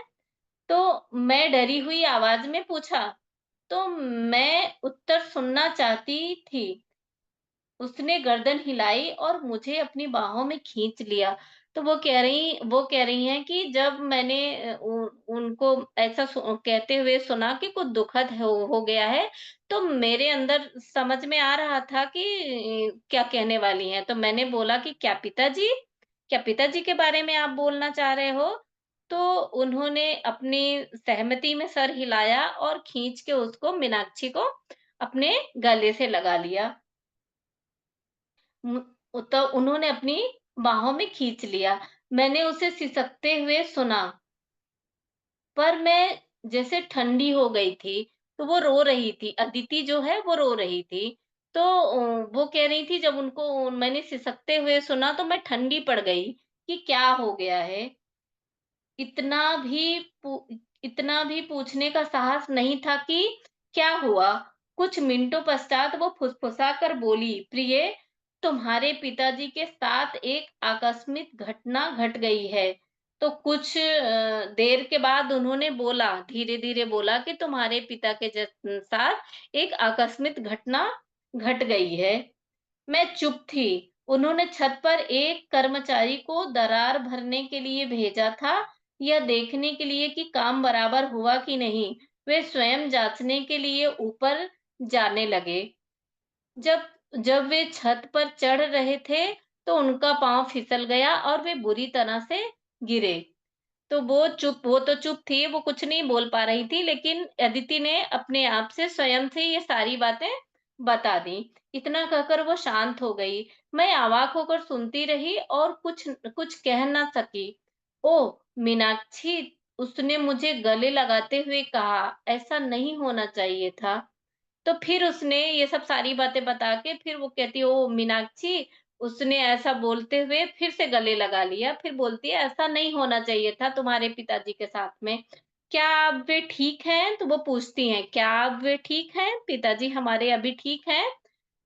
तो मैं डरी हुई आवाज़ में पूछा। तो मैं उत्तर सुनना चाहती थी। उसने गर्दन हिलाई और मुझे अपनी बाहों में खींच लिया। तो वो कह रही हैं कि जब मैंने उनको ऐसा कहते हुए सुना कि कुछ दुखद हो गया है, तो मेरे अंदर समझ में आ रहा था कि क्या कहने वाली हैं। तो मैंने बोला कि क्या पिताजी? क्या पिताजी के बारे में आप बोलना चाह रहे हो? तो उन्होंने अपनी सहमति में सर हिलाया और खींच के उसको मीनाक्षी को अपने गले से लगा लिया। तो उन्होंने अपनी बाहों में खींच लिया। मैंने उसे सिसकते हुए सुना, पर मैं जैसे ठंडी हो गई थी, तो वो रो रही थी। अदिति जो है वो रो रही थी। तो वो कह रही थी जब उनको मैंने सिसकते हुए सुना तो मैं ठंडी पड़ गई कि क्या हो गया है। इतना भी पू इतना भी पूछने का साहस नहीं था कि क्या हुआ? कुछ मिनटों पश्चात वो फुसफुसाकर बोली, "प्रिये, तुम्हारे पिताजी के साथ एक आकस्मिक घटना घट गई है।" तो कुछ देर के बाद उन्होंने बोला, धीरे-धीरे बोला कि तुम्हारे पिता के साथ एक आकस्मिक घटना घट गई है। मैं चुप थी। उन्होंने छत पर एक कर्मचारी को दरार भरने के लिए भेजा था, यह देखने के लिए कि काम बराबर हुआ कि नहीं। वे स्वयं जाँचने के लिए ऊपर जाने लगे। जब जब वे छत पर चढ़ रहे थे, तो उनका पाँव फिसल गया और वे बुरी तरह से गिरे। तो वो तो चुप थी, वो कुछ नहीं बोल पा रही थी, लेकिन अदिति ने अपने आप से स्वयं से ये सारी बातें बता दी। इतना कहकर वो शांत हो गई। मैं अवाक होकर सुनती रही और कुछ कुछ कह ना सकी। ओह! मीनाक्षी, उसने मुझे गले लगाते हुए कहा, ऐसा नहीं होना चाहिए था। तो फिर उसने ये सब सारी बातें बता के फिर वो कहती है, ओह मीनाक्षी, उसने ऐसा बोलते हुए फिर से गले लगा लिया। फिर बोलती है, ऐसा नहीं होना चाहिए था तुम्हारे पिताजी के साथ में। क्या अब वे ठीक हैं? तो वो पूछती हैं, क्या अब वे ठीक हैं? पिताजी हमारे अभी ठीक हैं?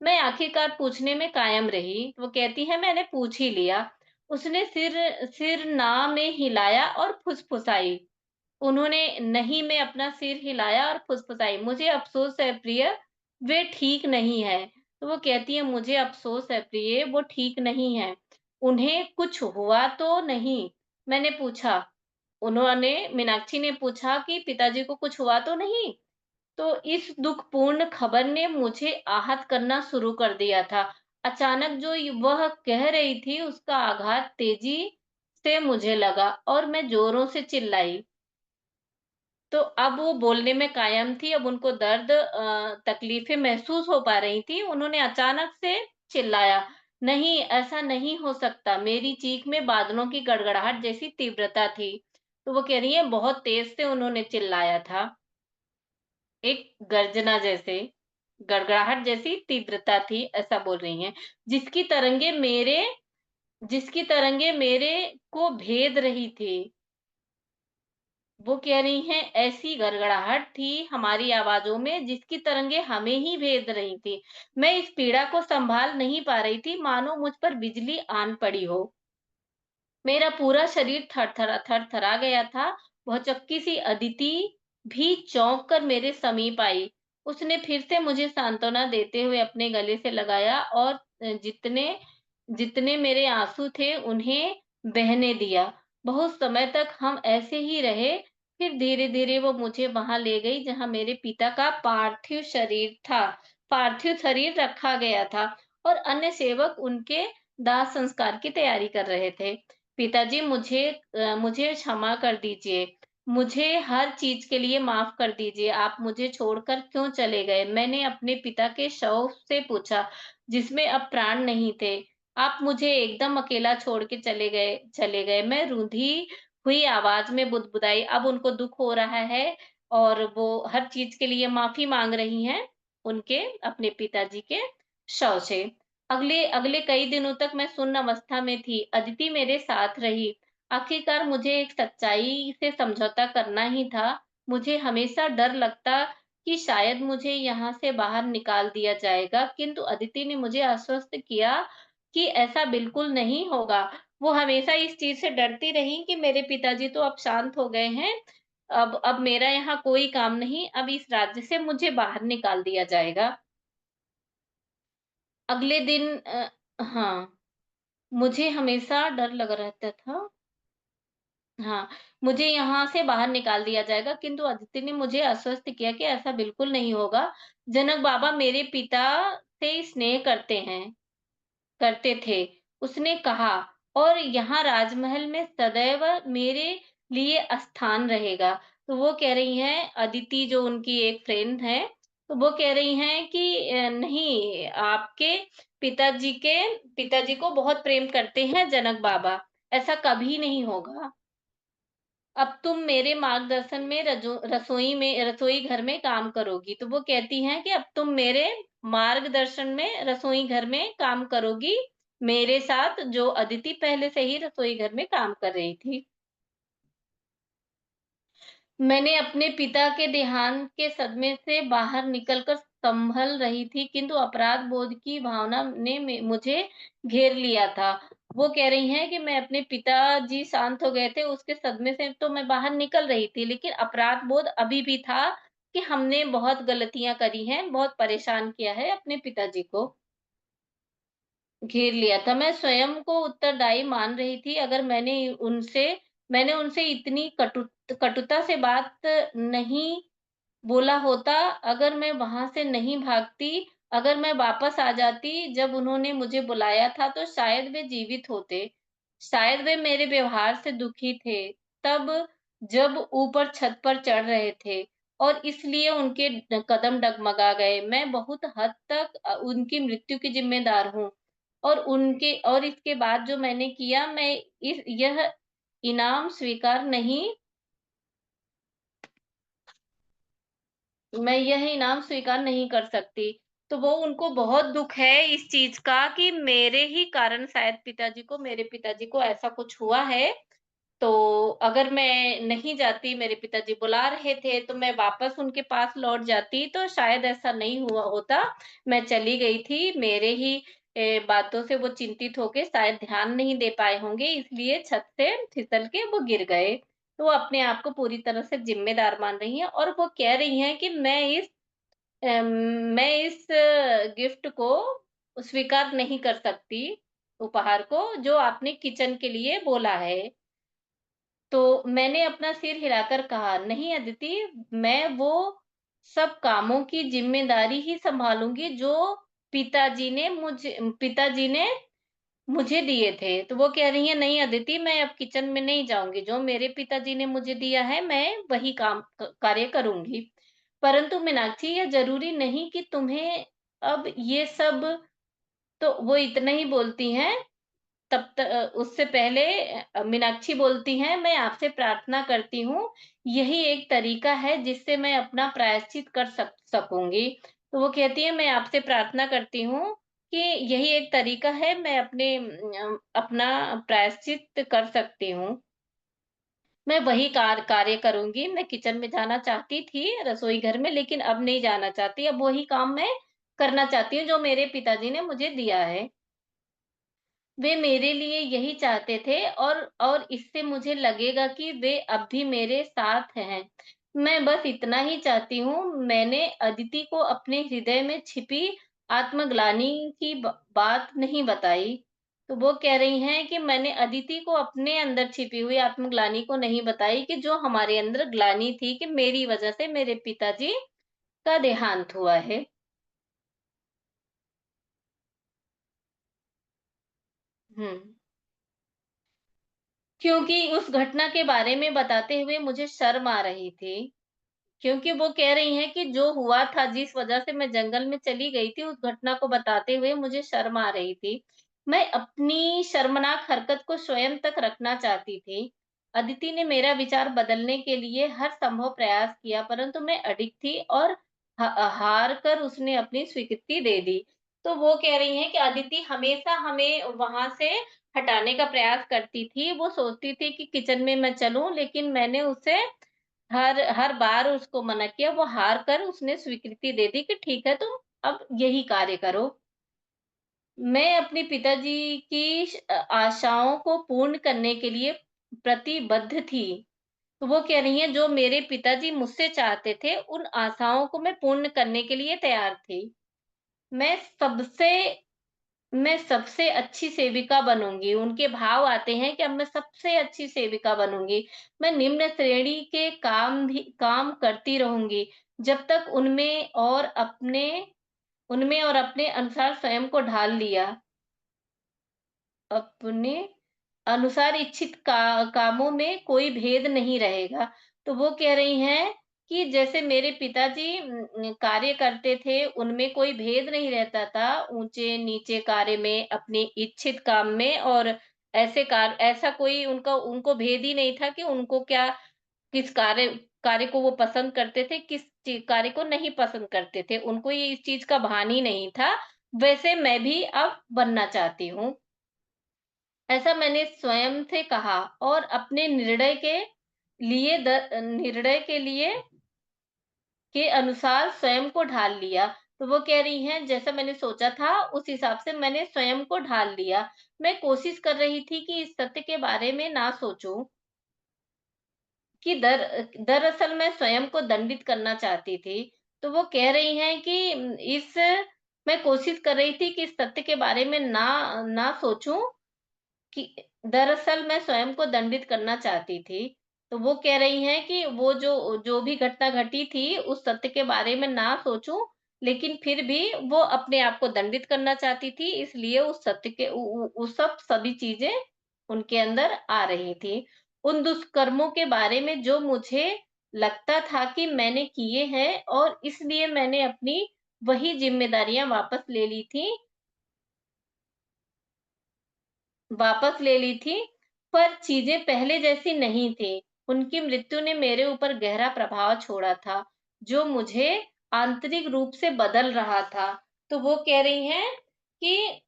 मैं आखिरकार पूछने में कायम रही। वो कहती है, मैंने पूछ ही लिया। उसने सिर सिर ना में हिलाया और फुसफुसाई। उन्होंने नहीं में अपना सिर हिलाया और फुसफुसाई, मुझे अफ़सोस है प्रिय, वे ठीक नहीं है। तो वो कहती है, मुझे अफ़सोस है प्रिय, वो ठीक नहीं है। उन्हें कुछ हुआ तो नहीं? मैंने पूछा। उन्होंने मीनाक्षी ने पूछा कि पिताजी को कुछ हुआ तो नहीं? तो इस दुखपूर्ण खबर ने मुझे आहत करना शुरू कर दिया था। अचानक जो वह कह रही थी, उसका आघात तेज़ी से मुझे लगा और मैं ज़ोरों से चिल्लाई। तो अब वो बोलने में कायम थी, अब उनको दर्द तकलीफ़ें महसूस हो पा रही थी। उन्होंने अचानक से चिल्लाया, "नहीं, ऐसा नहीं हो सकता।" मेरी चीख में बादलों की गड़गड़ाहट जैसी तीव्रता थी। तो वो कह रही हैं, बहुत तेज़ से उन्होंने चिल्लाया था, एक गर्जना जैसे, गड़गड़ाहट जैसी तीव्रता थी, ऐसा बोल रही हैं। जिसकी तरंगे मेरे जिसकी तरंगे मेरे को भेद रही थी। वो कह रही हैं, ऐसी गड़गड़ाहट थी हमारी आवाज़ों में जिसकी तरंगे हमें ही भेद रही थी। मैं इस पीड़ा को सँभाल नहीं पा रही थी, मानो मुझ पर बिजली आन पड़ी हो। मेरा पूरा शरीर थरथरा गया था। वह चक्की-सी अदिति भी चौंक कर मेरे समीप आई। उसने फिर से मुझे सांत्वना देते हुए अपने गले से लगाया और जितने जितने मेरे आँसू थे उन्हें बहने दिया। बहुत समय तक हम ऐसे ही रहे, फिर धीरे-धीरे वो मुझे वहाँ ले गई जहाँ मेरे पिता का पार्थिव शरीर था। पार्थिव शरीर रखा गया था और अन्य सेवक उनके दाह संस्कार की तैयारी कर रहे थे। पिताजी, मुझे क्षमा कर दीजिए। मुझे हर चीज़ के लिए माफ़ कर दीजिए। आप मुझे छोड़कर क्यों चले गए? मैंने अपने पिता के शव से पूछा, जिसमें अब प्राण नहीं थे। आप मुझे एकदम अकेला छोड़ के चले गए। मैं रूंधी हुई आवाज़ में बुदबुदाई। अब उनको दुःख हो रहा है और वो हर चीज़ के लिए माफ़ी माँग रही हैं, उनके अपने पिताजी के शव से। अगले अगले कई दिनों तक मैं सुन्न अवस्था में थी। अदिति मेरे साथ रही। आखिरकार मुझे एक सच्चाई से समझौता करना ही था। मुझे हमेशा डर लगता कि शायद मुझे यहाँ से बाहर निकाल दिया जाएगा, किंतु अदिति ने मुझे आश्वस्त किया कि ऐसा बिल्कुल नहीं होगा। वो हमेशा इस चीज़ से डरती रहीं कि मेरे पिताजी तो अब शांत हो गए हैं, अब मेरा यहाँ कोई काम नहीं, अब इस राज्य से मुझे बाहर निकाल दिया जाएगा। अगले दिन हाँ, मुझे हमेशा डर लगा रहता था। हाँ, मुझे यहाँ से बाहर निकाल दिया जाएगा, किंतु अदिति ने मुझे आश्वस्त किया कि ऐसा बिल्कुल नहीं होगा। जनक बाबा मेरे पिता से स्नेह करते थे, उसने कहा, और यहाँ राजमहल में सदैव मेरे लिए स्थान रहेगा। तो वो कह रही हैं, अदिति जो उनकी एक फ्रेंड है, तो वो कह रही हैं कि नहीं, आपके पिताजी को बहुत प्रेम करते हैं जनक बाबा, ऐसा कभी नहीं होगा। अब तुम मेरे मार्गदर्शन में रसोई घर में काम करोगी। तो वो कहती हैं कि अब तुम मेरे मार्गदर्शन में रसोई घर में काम करोगी, मेरे साथ, जो अदिति पहले से ही रसोई घर में काम कर रही थी। मैंने अपने पिता के देहांत के सदमे से बाहर निकलकर संभल रही थी, किंतु अपराध बोध की भावना ने मुझे घेर लिया था। वो कह रही हैं कि मैं अपने पिताजी शांत हो गए थे, उसके सदमे से तो मैं बाहर निकल रही थी, लेकिन अपराध बोध अभी भी था कि हमने बहुत गलतियाँ करी हैं, बहुत परेशान किया है अपने पिताजी को। घेर लिया था। मैं स्वयं को उत्तरदायी मान रही थी। अगर मैंने उनसे इतनी कटुता से बात नहीं बोला होता, अगर मैं वहाँ से नहीं भागती, अगर मैं वापस आ जाती जब उन्होंने मुझे बुलाया था, तो शायद वे जीवित होते। शायद वे मेरे व्यवहार से दुखी थे। तब जब ऊपर छत पर चढ़ रहे थे और इसलिए उनके कदम डगमगा गए। मैं बहुत हद तक उनकी मृत्यु की ज़िम्मेदार हूँ और इसके बाद जो मैंने किया मैं इस यह इनाम स्वीकार नहीं मैं यह इनाम स्वीकार नहीं कर सकती। तो वो उनको बहुत दुःख है इस चीज़ का कि मेरे ही कारण शायद मेरे पिताजी को ऐसा कुछ हुआ है। तो अगर मैं नहीं जाती, मेरे पिताजी बुला रहे थे, तो मैं वापस उनके पास लौट जाती, तो शायद ऐसा नहीं हुआ होता। मैं चली गई थी, मेरे ही बातों से वो चिंतित होके शायद ध्यान नहीं दे पाए होंगे, इसलिए छत से फिसल के वो गिर गए। तो वो अपने आप को पूरी तरह से ज़िम्मेदार मान रही हैं और वो कह रही हैं कि अम, मैं इस गिफ्ट को स्वीकार नहीं कर सकती, उपहार को, जो आपने किचन के लिए बोला है। तो मैंने अपना सिर हिलाकर कहा, "नहीं अदिति, मैं वो सब कामों की ज़िम्मेदारी ही सँभालूँगी जो पिताजी ने मुझे दिए थे।" तो वो कह रही हैं, "नहीं अदिति, मैं अब किचन में नहीं जाऊँगी, जो मेरे पिताजी ने मुझे दिया है, मैं वही काम क कार्य करूँगी। परंतु मीनाक्षी, यह ज़रूरी नहीं कि तुम्हें अब ये सब" तो वो इतना ही बोलती हैं। उससे पहले मीनाक्षी बोलती हैं, "मैं आपसे प्रार्थना करती हूँ, यही एक तरीका है जिससे मैं अपना प्रायश्चित कर सकूँगी।" तो वो कहती हैं, "मैं आपसे प्रार्थना करती हूँ कि यही एक तरीका है, मैं अपना प्रायश्चित कर सकती हूँ। मैं वही कार्य करूँगी। मैं किचन में जाना चाहती थी, रसोई घर में, लेकिन अब नहीं जाना चाहती। अब वही काम मैं करना चाहती हूँ, जो मेरे पिताजी ने मुझे दिया है।" वे मेरे लिए यही चाहते थे और इससे मुझे लगेगा कि वे अब भी मेरे साथ हैं। मैं बस इतना ही चाहती हूँ। मैंने अदिति को अपने हृदय में छिपी आत्मग्लानि की बात नहीं बताई। तो वो कह रही हैं कि मैंने अदिति को अपने अंदर छिपी हुई आत्मग्लानि को नहीं बताई कि जो हमारे अंदर ग्लानि थी कि मेरी वज़ह से मेरे पिताजी का देहांत हुआ है। हुँ। क्योंकि उस घटना के बारे में बताते हुए मुझे शर्म आ रही थी। क्योंकि वो कह रही हैं कि जो हुआ था, जिस वजह से मैं जंगल में चली गई थी, उस घटना को बताते हुए मुझे शर्म आ रही थी। मैं अपनी शर्मनाक हरकत को स्वयं तक रखना चाहती थी। अदिति ने मेरा विचार बदलने के लिए हर संभव प्रयास किया, परंतु मैं अडिग थी और हार कर उसने अपनी स्वीकृति दे दी। तो वो कह रही हैं कि अदिति हमेशा हमें वहाँ से हटाने का प्रयास करती थी। वो सोचती थी कि किचन में मैं चलूँ, लेकिन मैंने उसे हर हर बार उसको मना किया, वो हार कर उसने स्वीकृति दे दी कि ठीक है, तुम अब यही कार्य करो। मैं अपने पिताजी की आशाओं को पूर्ण करने के लिए प्रतिबद्ध थी। तो वो कह रही हैं, जो मेरे पिताजी मुझसे चाहते थे, उन आशाओं को मैं पूर्ण करने के लिए तैयार थी। मैं सबसे मैं सबसे अच्छी सेविका बनूँगी। उनके भाव आते हैं कि अब मैं सबसे अच्छी सेविका बनूँगी। मैं निम्न श्रेणी के काम करती रहूँगी, जब तक उनमें और अपने अनुसार स्वयं को ढाल लिया। अपने अनुसार इच्छित कामों में कोई भेद नहीं रहेगा। तो वो कह रही हैं कि जैसे मेरे पिताजी कार्य करते थे, उनमें कोई भेद नहीं रहता था, ऊँचे-नीचे कार्य में, अपने इच्छित काम में और ऐसा कोई उनका उनको भेद ही नहीं था कि उनको किस कार्य को वो पसंद करते थे, किस कार्य को नहीं पसंद करते थे। उनको ये इस चीज़ का भान ही नहीं था। वैसे मैं भी अब बनना चाहती हूँ। ऐसा मैंने स्वयं से कहा और अपने निर्णय के लिए के अनुसार स्वयं को ढाल लिया। तो वो कह रही हैं, जैसा मैंने सोचा था उस हिसाब से मैंने स्वयं को ढाल लिया। मैं कोशिश कर रही थी कि इस सत्य के बारे में ना सोचूं कि दरअसल मैं स्वयं को दंडित करना चाहती थी। तो वो कह रही हैं कि इस मैं कोशिश कर रही थी कि इस सत्य के बारे में ना ना सोचूं कि दरअसल मैं स्वयं को दंडित करना चाहती थी। तो वो कह रही हैं कि वो जो जो भी घटना घटी थी, उस सत्य के बारे में ना सोचूँ, लेकिन फिर भी वो अपने आप को दंडित करना चाहती थी, इसलिए उस सत्य के उ उ वो सब सभी चीज़ें उनके अंदर आ रही थी। उन दुष्कर्मों के बारे में जो मुझे लगता था कि मैंने किए हैं और इसलिए मैंने अपनी वही ज़िम्मेदारियाँ वापस ले ली थी, पर चीज़ें पहले जैसी नहीं थी। उनकी मृत्यु ने मेरे ऊपर गहरा प्रभाव छोड़ा था, जो मुझे आंतरिक रूप से बदल रहा था। तो वो कह रही हैं कि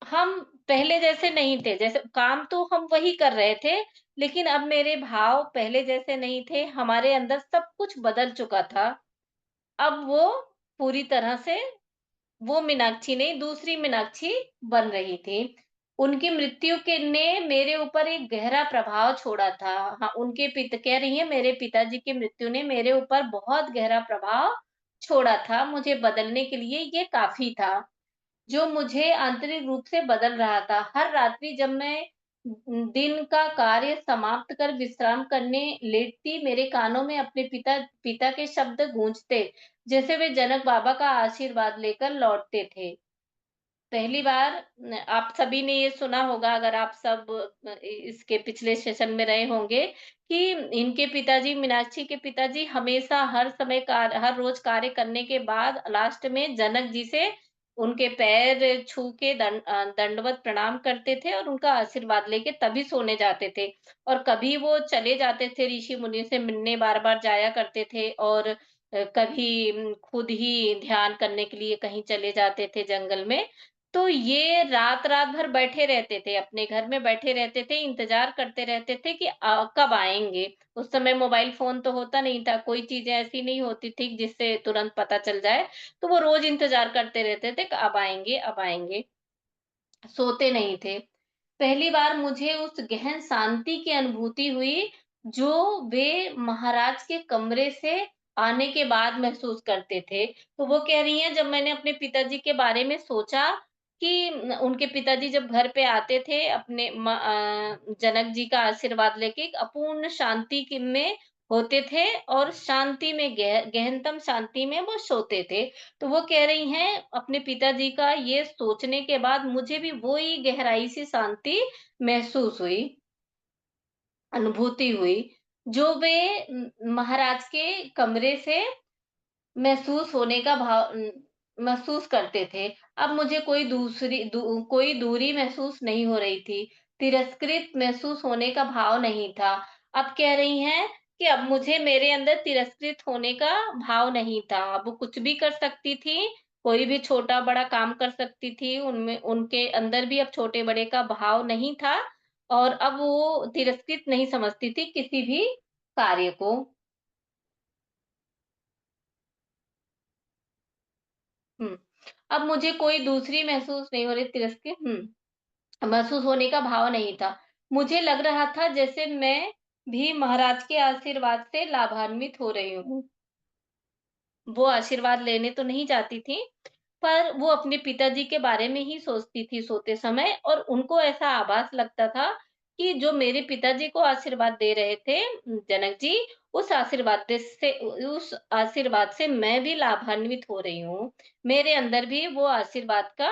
हम पहले जैसे नहीं थे, जैसे काम तो हम वही कर रहे थे, लेकिन अब मेरे भाव पहले जैसे नहीं थे, हमारे अंदर सब कुछ बदल चुका था। अब वो पूरी तरह से वो मीनाक्षी नहीं, दूसरी मीनाक्षी बन रही थी। उनकी मृत्यु के ने मेरे ऊपर एक गहरा प्रभाव छोड़ा था। हाँ, उनके कह रही हैं मेरे पिताजी की मृत्यु ने मेरे ऊपर बहुत गहरा प्रभाव छोड़ा था, मुझे बदलने के लिए ये काफ़ी था। जो मुझे आंतरिक रूप से बदल रहा था। हर रात्रि जब मैं दिन का कार्य समाप्त कर विश्राम करने लेटती, मेरे कानों में अपने पिता पिता के शब्द गूंजते, जैसे वे जनक बाबा का आशीर्वाद लेकर लौटते थे। पहली बार आप सभी ने ये सुना होगा अगर आप सब इसके पिछले सेशन में रहे होंगे कि इनके पिताजी मीनाक्षी के पिताजी हमेशा हर समय हर रोज कार्य करने के बाद लास्ट में जनक जी से उनके पैर छू के दंडवत प्रणाम करते थे और उनका आशीर्वाद लेके तभी सोने जाते थे। और कभी वो चले जाते थे ऋषि मुनि से मिलने बार बार जाया करते थे और कभी खुद ही ध्यान करने के लिए कहीं चले जाते थे जंगल में। तो ये रात-रात भर बैठे रहते थे, अपने घर में बैठे रहते थे, इंतज़ार करते रहते थे कि कब आएँगे। उस समय मोबाइल फ़ोन तो होता नहीं था, कोई चीज़ें ऐसी नहीं होती थी जिससे तुरंत पता चल जाए, तो वो रोज़ इंतज़ार करते रहते थे कि अब आएँगे, अब आएँगे। सोते नहीं थे। पहली बार मुझे उस गहन शांति की अनुभूति हुई, जो वे महाराज के कमरे से आने के बाद महसूस करते थे। तो वो कह रही हैं जब मैंने अपने पिताजी के बारे में सोचा कि उनके पिताजी जब घर पे आते थे अपने जनक जी का आशीर्वाद लेके एक अपूर्ण शांति में होते थे और शांति में गहनतम शांति में वो सोते थे। तो वो कह रही हैं अपने पिताजी का ये सोचने के बाद मुझे भी वही गहराई सी शांति महसूस हुई, अनुभूति हुई, जो वे महाराज के कमरे से महसूस होने का महसूस करते थे। अब मुझे कोई दूरी महसूस नहीं हो रही थी, तिरस्कृत महसूस होने का भाव नहीं था। अब कह रही हैं कि अब मुझे मेरे अंदर तिरस्कृत होने का भाव नहीं था। अब वो कुछ भी कर सकती थी, कोई भी छोटा-बड़ा काम कर सकती थी, उनमें उनके अंदर भी अब छोटे-बड़े का भाव नहीं था और अब वो तिरस्कृत नहीं समझती थी किसी भी कार्य को। हुँ। अब मुझे कोई दूसरी महसूस नहीं हो रही महसूस होने का भाव नहीं था। मुझे लग रहा था जैसे मैं भी महाराज के आशीर्वाद से लाभान्वित हो रही हूँ। वो आशीर्वाद लेने तो नहीं जाती थी, पर वो अपने पिताजी के बारे में ही सोचती थी सोते समय और उनको ऐसा आभास लगता था कि जो मेरे पिताजी को आशीर्वाद दे रहे थे जनक जी, उस आशीर्वाद से मैं भी लाभान्वित हो रही हूँ। मेरे अंदर भी वो आशीर्वाद का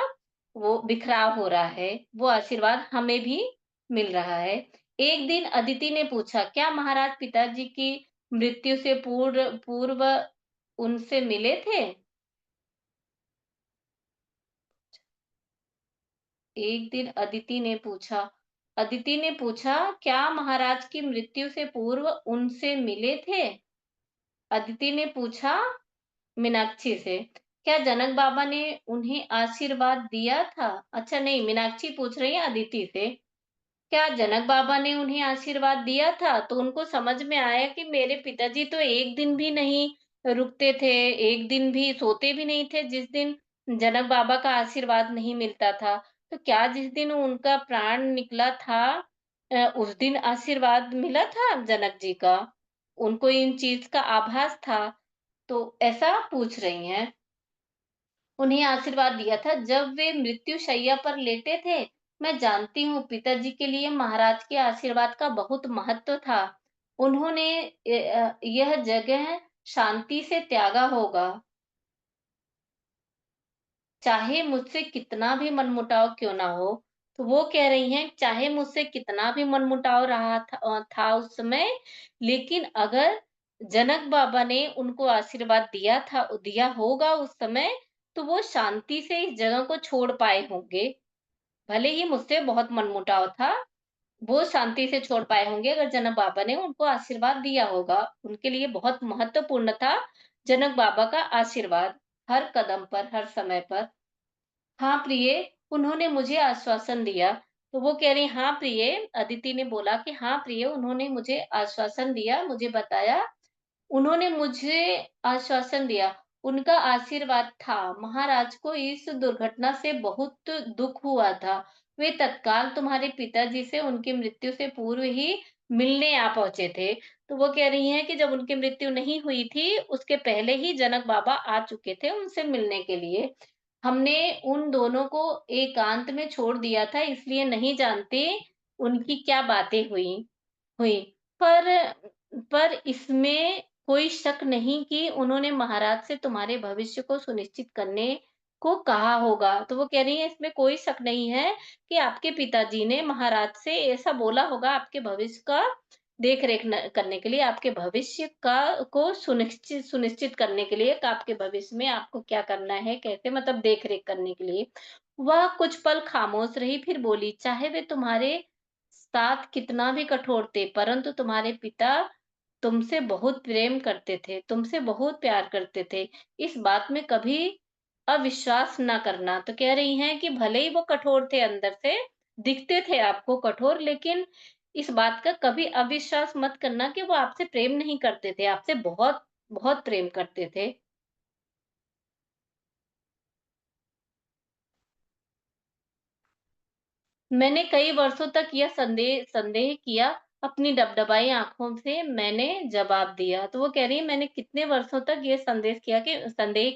वो बिखराव हो रहा है, वो आशीर्वाद हमें भी मिल रहा है। एक दिन अदिति ने पूछा, "क्या महाराज पिताजी की मृत्यु से पूर्व पूर्व उनसे मिले थे?" एक दिन अदिति ने पूछा, "क्या महाराज की मृत्यु से पूर्व उनसे मिले थे?" अदिति ने पूछा मीनाक्षी से, "क्या जनक बाबा ने उन्हें आशीर्वाद दिया था?" अच्छा नहीं, मीनाक्षी पूछ रही है अदिति से, "क्या जनक बाबा ने उन्हें आशीर्वाद दिया था?" तो उनको समझ में आया कि मेरे पिताजी तो एक दिन भी नहीं रुकते थे, एक दिन भी सोते भी नहीं थे जिस दिन जनक बाबा का आशीर्वाद नहीं मिलता था। तो क्या जिस दिन उनका प्राण निकला था उस दिन आशीर्वाद मिला था जनक जी का? उनको इन चीज़ का आभास था, तो ऐसा पूछ रही हैं। उन्हें आशीर्वाद दिया था जब वे मृत्युशैया पर लेटे थे। मैं जानती हूँ पिताजी के लिए महाराज के आशीर्वाद का बहुत महत्व था। उन्होंने यह जगह शांति से त्यागा होगा, चाहे मुझसे कितना भी मनमुटाव क्यों ना हो। तो वो कह रही हैं, चाहे मुझसे कितना भी मनमुटाव रहा था उस समय, लेकिन अगर जनक बाबा ने उनको आशीर्वाद दिया होगा उस समय, तो वो शांति से इस जगह को छोड़ पाए होंगे। भले ही मुझसे बहुत मनमुटाव था, वो शांति से छोड़ पाए होंगे अगर जनक बाबा ने उनको आशीर्वाद दिया होगा। उनके लिए बहुत महत्वपूर्ण था जनक बाबा का आशीर्वाद, हर कदम पर, हर समय पर। हाँ, प्रिय, उन्होंने मुझे आश्वासन दिया। तो वो कह रही, हाँ, प्रिय, अदिति ने बोला कि हाँ, प्रिय, उन्होंने मुझे आश्वासन दिया, मुझे बताया, उन्होंने मुझे आश्वासन दिया। उनका आशीर्वाद था। महाराज को इस दुर्घटना से बहुत दुःख हुआ था। वे तत्काल तुम्हारे पिताजी से उनकी मृत्यु से पूर्व ही मिलने आ पहुँचे थे। तो वो कह रही हैं कि जब उनकी मृत्यु नहीं हुई थी, उसके पहले ही जनक बाबा आ चुके थे उनसे मिलने के लिए। हमने उन दोनों को एकांत में छोड़ दिया था, इसलिए नहीं जानते उनकी क्या बातें हुई। पर इसमें कोई शक नहीं कि उन्होंने महाराज से तुम्हारे भविष्य को सुनिश्चित करने को कहा होगा। तो वो कह रही हैं, इसमें कोई शक नहीं है कि आपके पिताजी ने महाराज से ऐसा बोला होगा आपके भविष्य का देख-रेख करने के लिए, आपके भविष्य का को सुनिश्चित सुनिश्चित करने के लिए कि आपके भविष्य में आपको क्या करना है, कैसे मतलब देख-रेख करने के लिए। वह कुछ पल खामोश रही, फिर बोली, चाहे वे तुम्हारे साथ कितना भी कठोर थे, परंतु तुम्हारे पिता तुमसे बहुत प्रेम करते थे, तुमसे बहुत प्यार करते थे। इस बात में कभी अविश्वास ना करना। तो कह रही हैं कि भले ही वो कठोर थे अंदर से, दिखते थे आपको कठोर, लेकिन इस बात का कभी अविश्वास मत करना कि वो आपसे प्रेम नहीं करते थे, आपसे बहुत, बहुत प्रेम करते थे। मैंने कई वर्षों तक यह संदेह संदेह किया, अपनी डबडबाई आँखों से मैंने जवाब दिया। तो वो कह रही है, मैंने कितने वर्षों तक ये संदेह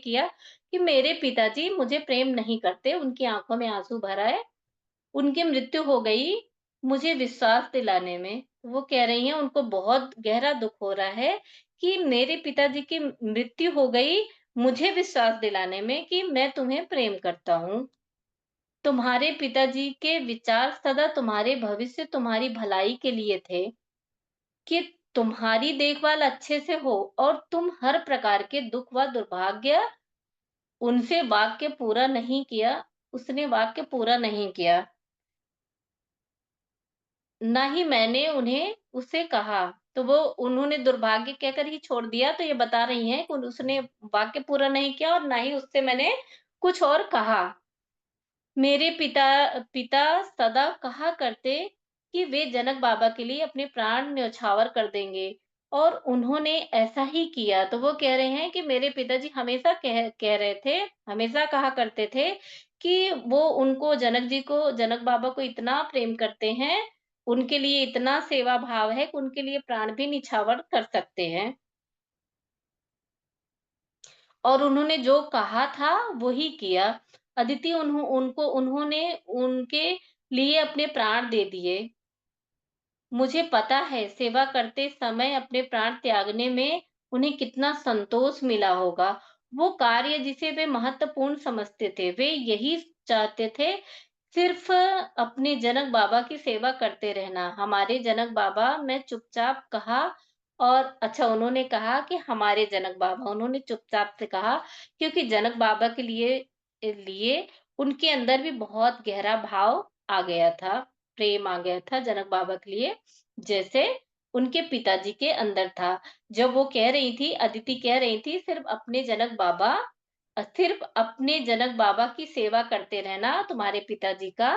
किया कि मेरे पिताजी मुझे प्रेम नहीं करते, उनकी आँखों में आँसू भर आए, उनकी मृत्यु हो गई मुझे विश्वास दिलाने में। वो कह रही हैं उनको बहुत गहरा दुःख हो रहा है कि मेरे पिताजी की मृत्यु हो गई मुझे विश्वास दिलाने में कि मैं तुम्हें प्रेम करता हूँ। तुम्हारे पिताजी के विचार सदा तुम्हारे भविष्य, तुम्हारी भलाई के लिए थे कि तुम्हारी देखभाल अच्छे से हो और तुम हर प्रकार के दुःख व दुर्भाग्य उनसे वाक्य पूरा नहीं किया उसने वाक्य पूरा नहीं किया। ना ही मैंने उन्हें उसे कहा। तो वो उन्होंने दुर्भाग्य कहकर ही छोड़ दिया, तो ये बता रही हैं कि उसने वाक्य पूरा नहीं किया और ना ही उससे मैंने कुछ और कहा। मेरे पिता पिता सदा कहा करते कि वे जनक बाबा के लिए अपने प्राण न्यौछावर कर देंगे और उन्होंने ऐसा ही किया। तो वो कह रहे हैं कि मेरे पिताजी हमेशा कह रहे थे, हमेशा कहा करते थे कि वो उनको जनक बाबा को इतना प्रेम करते हैं, उनके लिए इतना सेवा भाव है कि उनके लिए प्राण भी निछावर कर सकते हैं। और उन्होंने जो कहा था वही किया। अदिति उन्होंने उनके लिए अपने प्राण दे दिए। मुझे पता है सेवा करते समय अपने प्राण त्यागने में उन्हें कितना संतोष मिला होगा। वो कार्य जिसे वे महत्वपूर्ण समझते थे, वे यही चाहते थे सिर्फ़ अपने जनक बाबा की सेवा करते रहना। हमारे जनक बाबा मैं चुपचाप कहा और अच्छा उन्होंने कहा कि हमारे जनक बाबा, उन्होंने चुपचाप से कहा क्योंकि जनक बाबा के लिए उनके अंदर भी बहुत गहरा भाव आ गया था, प्रेम आ गया था जनक बाबा के लिए, जैसे उनके पिताजी के अंदर था। जब वो कह रही थी, अदिति कह रही थी सिर्फ़ अपने जनक बाबा की सेवा करते रहना तुम्हारे पिताजी का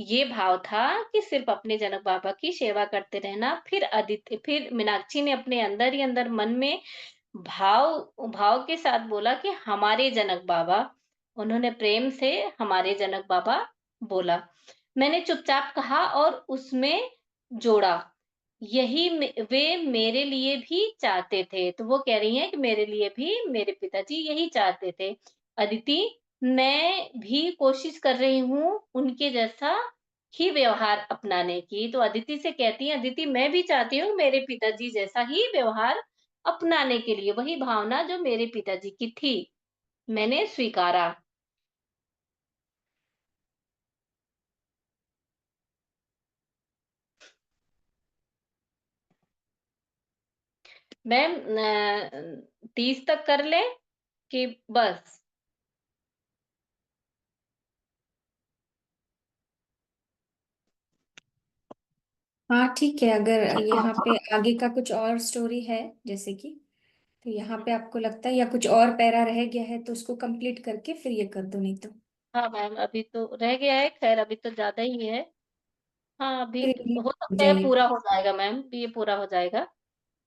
ये भाव था कि सिर्फ़ अपने जनक बाबा की सेवा करते रहना। फिर मीनाक्षी ने अपने अंदर ही अंदर मन में भाव के साथ बोला कि हमारे जनक बाबा, उन्होंने प्रेम से हमारे जनक बाबा बोला। मैंने चुपचाप कहा और उसमें जोड़ा, वे मेरे लिए भी चाहते थे। तो वो कह रही हैं कि मेरे लिए भी मेरे पिताजी यही चाहते थे। अदिति, मैं भी कोशिश कर रही हूँ उनके जैसा ही व्यवहार अपनाने की। तो अदिति से कहती हैं, अदिति मैं भी चाहती हूँ मेरे पिताजी जैसा ही व्यवहार अपनाने के लिए, वही भावना जो मेरे पिताजी की थी, मैंने स्वीकारा। मैम 30 तक कर लें कि बस? हाँ ठीक है, अगर यहाँ पे आगे का कुछ और स्टोरी है जैसे कि, तो यहाँ पे आपको लगता है या कुछ और पैरा रह गया है तो उसको कंप्लीट करके फिर ये कर दो, नहीं तो हाँ मैम, अभी तो रह गया है, ख़ैर अभी तो ज़्यादा ही है। हाँ, अभी फिर तो ये हो हो सकता है जाएगा। पूरा हो जाएगा मैम, ये पूरा हो जाएगा।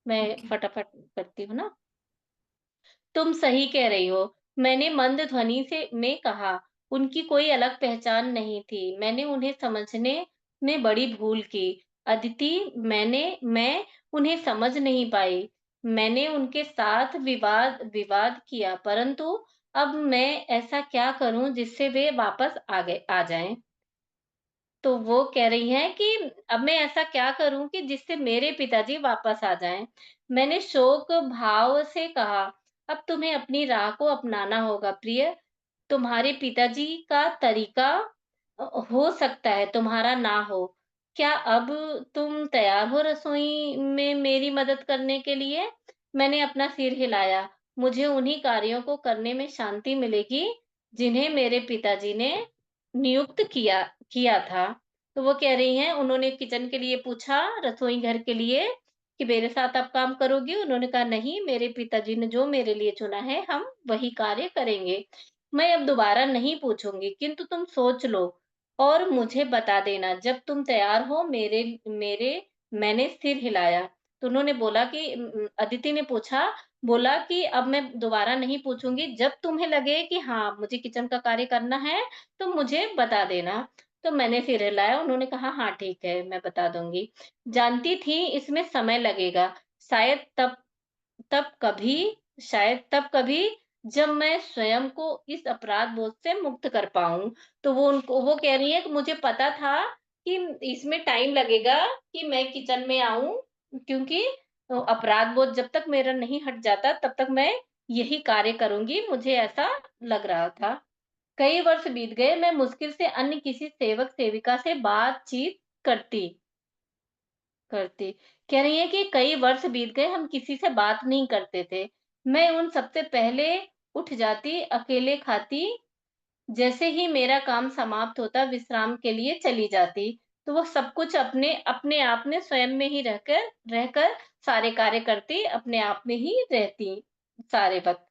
मैं ओके। फटाफट करती हूँ ना। तुम सही कह रही हो, मैंने मंद ध्वनि से में कहा। उनकी कोई अलग पहचान नहीं थी। मैंने उन्हें समझने में बड़ी भूल की। अदिति, मैं उन्हें समझ नहीं पाई। मैंने उनके साथ विवाद विवाद किया, परंतु अब मैं ऐसा क्या करूं जिससे वे वापस आ जाएं? तो वो कह रही हैं कि अब मैं ऐसा क्या करूँ कि जिससे मेरे पिताजी वापस आ जाएँ? मैंने शोक भाव से कहा, अब तुम्हें अपनी राह को अपनाना होगा प्रिय। तुम्हारे पिताजी का तरीका हो सकता है तुम्हारा ना हो। क्या अब तुम तैयार हो रसोई में मेरी मदद करने के लिए? मैंने अपना सिर हिलाया। मुझे उन्हीं कार्यों को करने में शांति मिलेगी, जिन्हें मेरे पिताजी ने नियुक्त किया किया था। तो वो कह रही हैं, उन्होंने किचन के लिए पूछा, रसोई घर के लिए, कि मेरे साथ आप काम करोगी? उन्होंने कहा नहीं, मेरे पिताजी ने जो मेरे लिए चुना है, हम वही कार्य करेंगे। मैं अब दोबारा नहीं पूछूंगी, किंतु तुम सोच लो और मुझे बता देना जब तुम तैयार हो। मेरे मेरे मैंने सिर हिलाया। तो उन्होंने बोला कि अदिति ने पूछा, बोला कि अब मैं दोबारा नहीं पूछूंगी, जब तुम्हें लगे कि हाँ मुझे किचन का कार्य करना है तो मुझे बता देना। तो मैंने सिर हिलाया, उन्होंने कहा हाँ ठीक है, मैं बता दूंगी। जानती थी इसमें समय लगेगा, शायद तब तब कभी शायद तब कभी जब मैं स्वयं को इस अपराध बोध से मुक्त कर पाऊँ। तो वो कह रही है कि मुझे पता था कि इसमें टाइम लगेगा कि मैं किचन में आऊँ, क्योंकि अपराध बोध जब तक मेरा नहीं हट जाता तब तक मैं यही कार्य करूँगी, मुझे ऐसा लग रहा था। कई वर्ष बीत गए, मैं मुश्किल से अन्य किसी सेवक-सेविका से बातचीत करती करती। कह रही हैं कि कई वर्ष बीत गए, हम किसी से बात नहीं करते थे। मैं उन सबसे पहले उठ जाती, अकेले खाती, जैसे ही मेरा काम समाप्त होता विश्राम के लिए चली जाती। तो वो सब कुछ अपने अपने आप में स्वयं में ही रहकर रहकर सारे कार्य करती, अपने आप में ही रहती सारे वक़्त।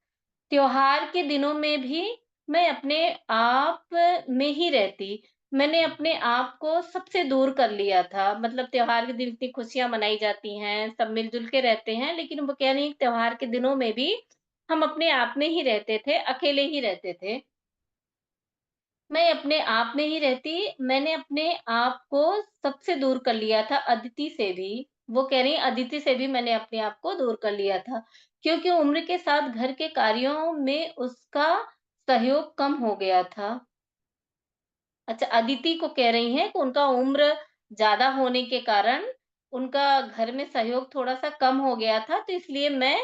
त्योहार के दिनों में भी मैं अपने आप में ही रहती। मैंने अपने आप को सबसे दूर कर लिया था। मतलब त्योहार के दिन इतनी खुशियाँ मनाई जाती हैं, सब मिल-जुल के रहते हैं, लेकिन वो कह रही हैं त्योहार के दिनों में भी हम अपने आप में ही रहते थे, अकेले ही रहते थे। मैं अपने आप में ही रहती, मैंने अपने आप को सबसे दूर कर लिया था, अदिति से भी। वो कह रही हैं अदिति से भी मैंने अपने आप को दूर कर लिया था, क्योंकि उम्र के साथ घर के कार्यों में उसका सहयोग कम हो गया था। अच्छा, अदिति को कह रही हैं कि उनका उम्र ज़्यादा होने के कारण उनका घर में सहयोग थोड़ा-सा कम हो गया था, तो इसलिए मैं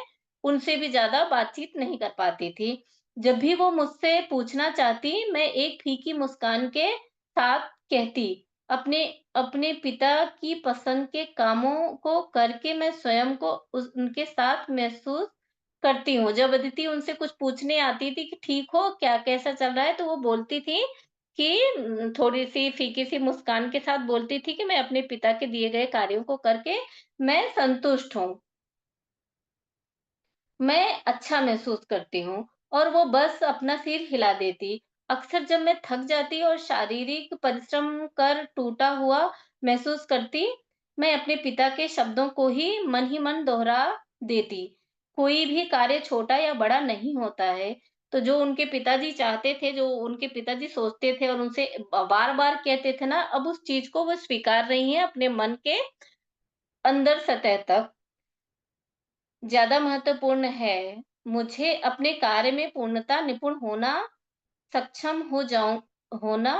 उनसे भी ज़्यादा बातचीत नहीं कर पाती थी। जब भी वो मुझसे पूछना चाहती, मैं एक फीकी मुस्कान के साथ कहती, अपने अपने पिता की पसंद के कामों को करके मैं स्वयं को उनके साथ महसूस करती हूँ। जब अदिति उनसे कुछ पूछने आती थी कि ठीक हो? क्या कैसा चल रहा है? तो वो बोलती थी कि थोड़ी-सी फीकी-सी मुस्कान के साथ बोलती थी कि मैं अपने पिता के दिए गए कार्यों को करके मैं संतुष्ट हूँ। मैं अच्छा महसूस करती हूँ, और वो बस अपना सिर हिला देती। अक्सर जब मैं थक जाती और शारीरिक परिश्रम कर टूटा हुआ महसूस करती, मैं अपने पिता के शब्दों को ही मन दोहरा देती। कोई भी कार्य छोटा या बड़ा नहीं होता है। तो जो उनके पिताजी चाहते थे, जो उनके पिताजी सोचते थे और उनसे बार-बार कहते थे ना, अब उस चीज़ को वो स्वीकार रही हैं अपने मन के अंदर सतह तक। ज़्यादा महत्वपूर्ण है, मुझे अपने कार्य में पूर्णतः निपुण सक्षम होना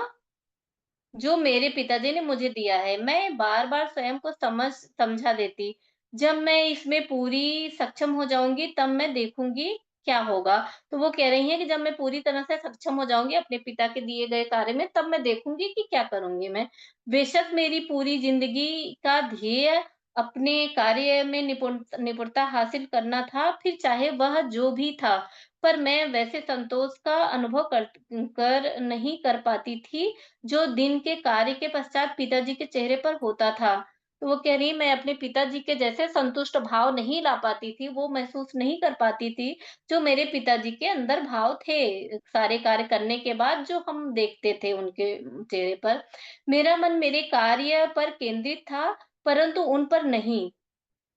जो मेरे पिताजी ने मुझे दिया है। मैं बार-बार स्वयं को समझा देती, जब मैं इसमें पूरी सक्षम हो जाऊँगी तब मैं देखूँगी क्या होगा। तो वो कह रही हैं कि जब मैं पूरी तरह से सक्षम हो जाऊँगी अपने पिता के दिए गए कार्य में, तब मैं देखूँगी कि क्या करूँगी मैं। बेशक मेरी पूरी ज़िंदगी का ध्येय अपने कार्य में निपुणता हासिल करना था, फिर चाहे वह जो भी था। पर मैं वैसे संतोष का अनुभव कर नहीं कर पाती थी, जो दिन के कार्य के पश्चात पिताजी के चेहरे पर होता था। तो वो कह रही है, मैं अपने पिताजी के जैसे संतुष्ट भाव नहीं ला पाती थी, वो महसूस नहीं कर पाती थी, जो मेरे पिताजी के अंदर भाव थे, सारे कार्य करने के बाद जो हम देखते थे उनके चेहरे पर। मेरा मन मेरे कार्य पर केंद्रित था, परंतु उन पर नहीं,